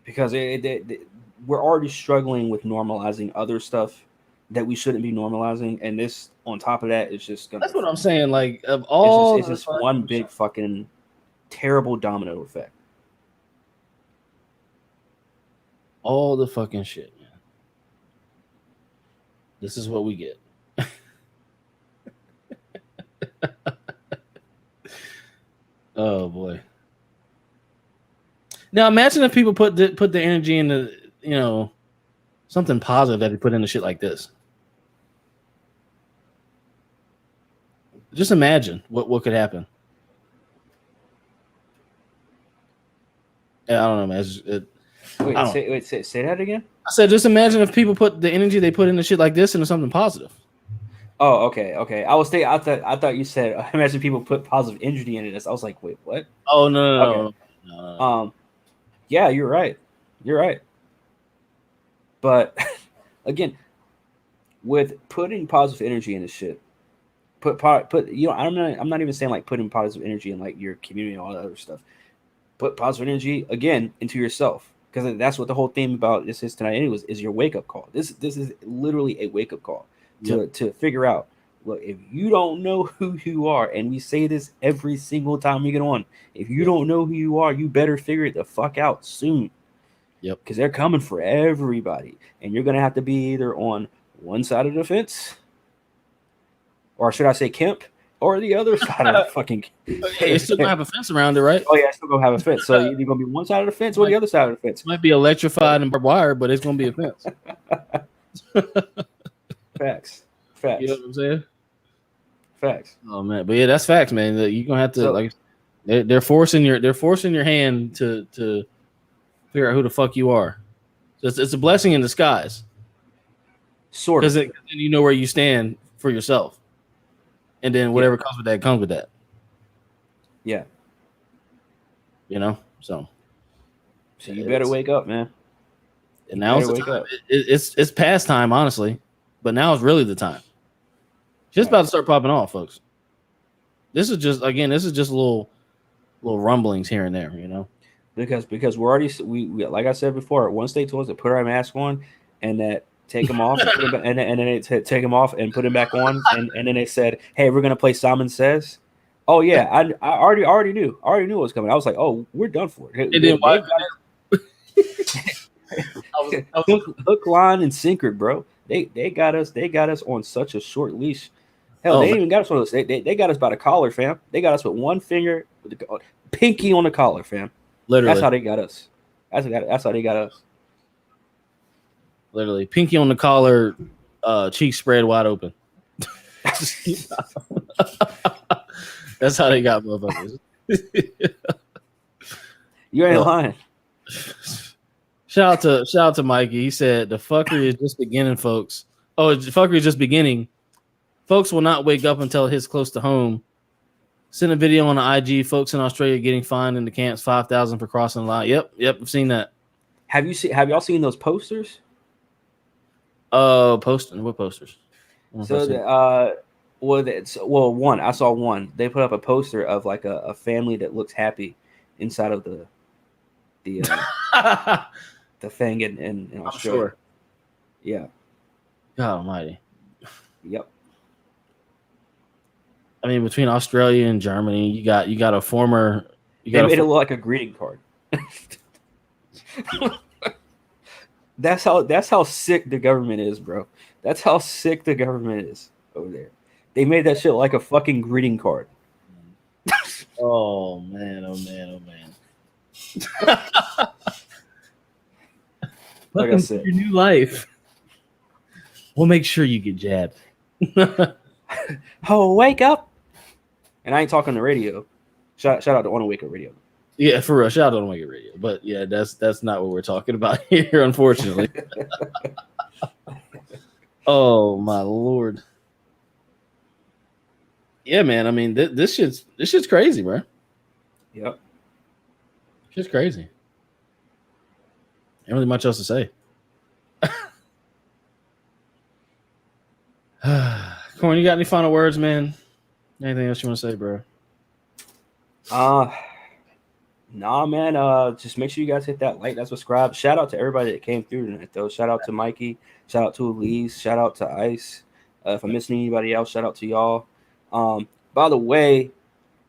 because we're already struggling with normalizing other stuff that we shouldn't be normalizing, and this on top of that is just gonna. That's what I'm saying. Like of all, it's just one big fucking terrible domino effect. All the fucking shit, man. This is what we get. Oh boy. Now imagine if people put the energy into, something positive that they put into shit like this. Just imagine what could happen. I don't know, man. Say that again. I said, just imagine if people put the energy they put into shit like this into something positive. Oh, okay. I thought you said imagine people put positive energy into this. I was like, wait, what? Oh no. Yeah, you're right. But again, with putting positive energy in this shit, put I'm not even saying like putting positive energy in like your community and all that other stuff. Put positive energy again into yourself, because that's what the whole theme about this is tonight. Anyways, is your wake up call. This is literally a wake up call to figure out. Look, if you don't know who you are, and we say this every single time we get on, if you don't know who you are, you better figure it the fuck out soon. Yep. Because they're coming for everybody, and you're gonna have to be either on one side of the fence, or should I say Kemp, or the other side of the fucking. They still gonna have a fence around it, right? Oh yeah, it's still gonna have a fence. So you're gonna be one side of the fence or the other side of the fence. Might be electrified and barbed wire, but it's gonna be a fence. Facts. You know what I'm saying? Facts. Oh man, but yeah, that's facts, man. You're gonna have to they're forcing your hand to figure out who the fuck you are. So it's a blessing in disguise. Sort of. Because then you know where you stand for yourself, and then whatever comes with that comes with that. Yeah. You know, so you better wake up, man. And now it's the time. It's past time, honestly, but now it's really the time. Just about to start popping off, folks. This is just little rumblings here and there, you know, because we're already we like I said before, once they told us to put our mask on and that take them off and then they take them off and put them back on and then they said, hey, we're gonna play Simon Says. Oh yeah, I already knew what was coming. I was like, oh, we're done for it. And then why? Hook, line, and sinker, bro. They got us on such a short leash. Hell, they even got us on this. They got us by the collar, fam. They got us with one finger, with the pinky on the collar, fam. Literally, that's how they got us. That's how they got us. Literally, pinky on the collar, cheeks spread wide open. That's how they got motherfuckers. You ain't lying. Shout out to Mikey. He said the fuckery is just beginning, folks. Oh, the fuckery is just beginning. Folks will not wake up until it hits close to home. Sent a video on the IG. Folks in Australia getting fined in the camps $5,000 for crossing the line. Yep, I've seen that. Have y'all seen those posters? Posting what posters? So one, I saw one. They put up a poster of like a family that looks happy inside of the the thing in Australia. Sure. Yeah. God almighty. Yep. I mean, between Australia and Germany, you got a former. They made it look like a greeting card. That's how sick the government is, bro. That's how sick the government is over there. They made that shit like a fucking greeting card. Oh man! Oh man! Oh man! Welcome to your new life. We'll make sure you get jabbed. Oh, wake up! And I ain't talking the radio. Shout out to On Wake Up Radio. Yeah, for real. Shout out to On Wake Up Radio. But yeah, that's not what we're talking about here, unfortunately. Oh my lord. Yeah, man. I mean, this shit's crazy, bro. Yep. Shit's crazy. Ain't really much else to say. Corn, you got any final words, man? Anything else you want to say, bro? Nah, man. Just make sure you guys hit that like, that subscribe. Shout out to everybody that came through tonight, though. Shout out to Mikey. Shout out to Elise. Shout out to Ice. If I'm missing anybody else, shout out to y'all. By the way,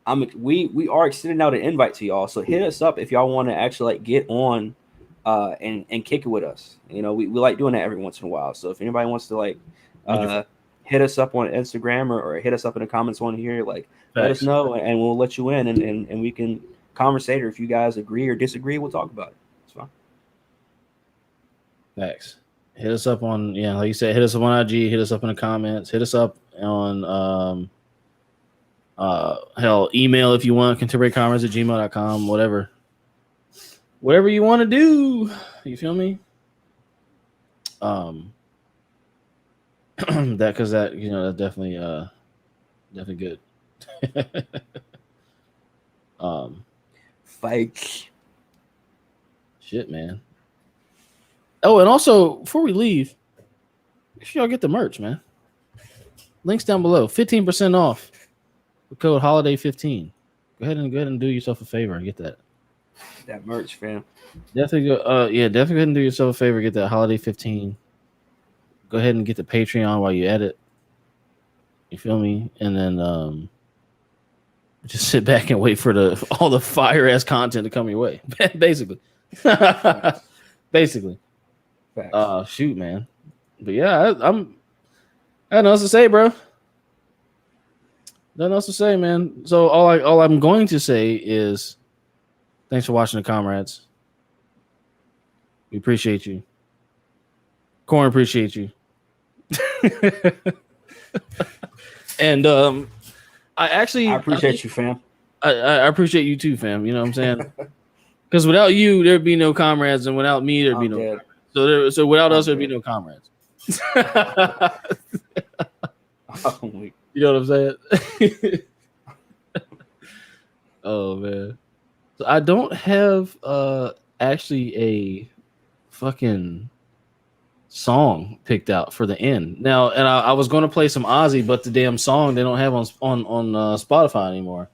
we are extending out an invite to y'all, so hit us up if y'all want to actually like get on and kick it with us. You know, we like doing that every once in a while. So if anybody wants to like hit us up on Instagram or hit us up in the comments on here, like let us know and we'll let you in and we can conversate, or if you guys agree or disagree, we'll talk about it. It's fine. Thanks. Hit us up on, like you said, hit us up on IG, hit us up in the comments, hit us up on email if you want, contemporarycommerce@gmail.com, whatever you want to do. You feel me? That's definitely good. Fake shit, man. Oh, and also before we leave, make sure y'all get the merch, man. Links down below. 15% off. The code holiday15. Go ahead and do yourself a favor and get that. That merch, fam. Definitely go. Definitely go ahead and do yourself a favor. Get that holiday 15. Go ahead and get the Patreon while you edit. You feel me? And then just sit back and wait for all the fire ass content to come your way. Basically. Basically. Shoot, man. But yeah, I got nothing else to say, bro. Nothing else to say, man. So all I'm going to say is thanks for watching the comrades. We appreciate you. Corn appreciate you. And I appreciate you, fam. I appreciate you too, fam. You know what I'm saying? Because without you, there'd be no comrades, and without me, there'd be no comrades. So without us, there'd be no comrades. You know what I'm saying? Oh man. So I don't have actually a fucking song picked out for the end now, and I was going to play some Ozzy, but the damn song they don't have on Spotify anymore.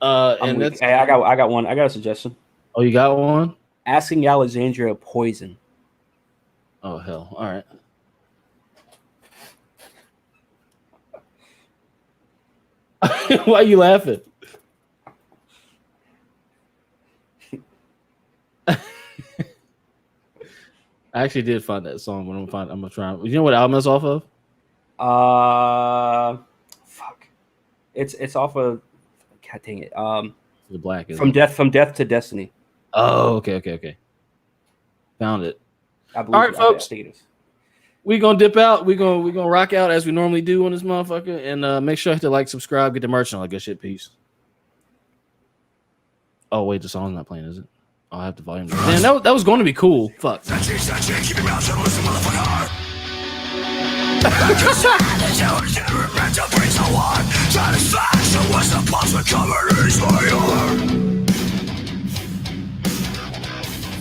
Hey, I got one. I got a suggestion. Oh, you got one? Asking Alexandria Poison. Oh hell! All right. Why are you laughing? I actually did find that song, but I'm gonna try. You know what album it's off of? Fuck. It's off of. God dang it. The Black. From Death to Destiny. Oh, okay. Found it. I believe. All right, folks. I think it is. We gonna dip out. We gonna rock out as we normally do on this motherfucker, and make sure to like, subscribe, get the merch, and all that good shit. Peace. Oh wait, the song's not playing, is it? I'll have the volume down. Man, that was going to be cool. Fuck.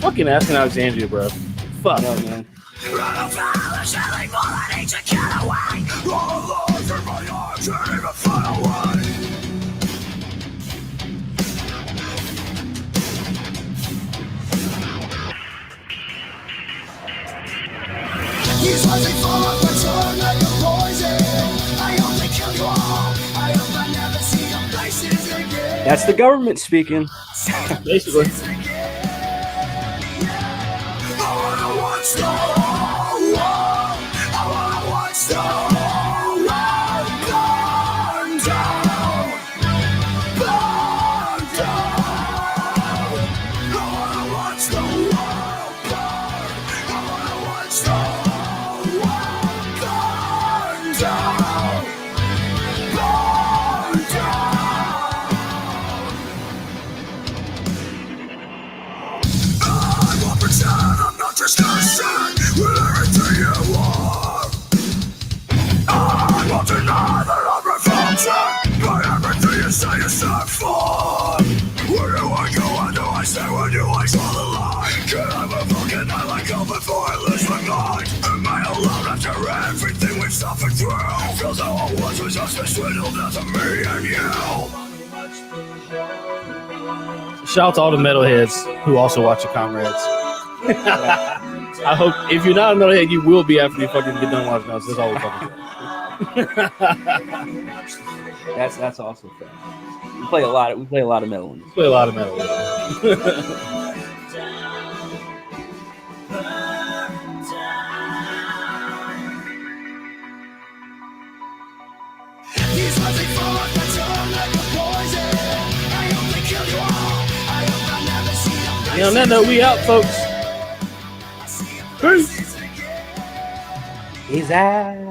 Fucking asking Alexandria, bro. Fuck. No, man. He's watching fall off my tongue like a poison. I hope they kill you all. I hope I never see your places again. That's the government speaking. Basically. Shout out to all the metalheads who also watch the comrades. I hope if you're not a metalhead, you will be after you fucking get done watching us. That's all we're fucking. That's awesome. We play a lot of metal. We play a lot of metal. And on that note, we out, folks. Peace. He's out.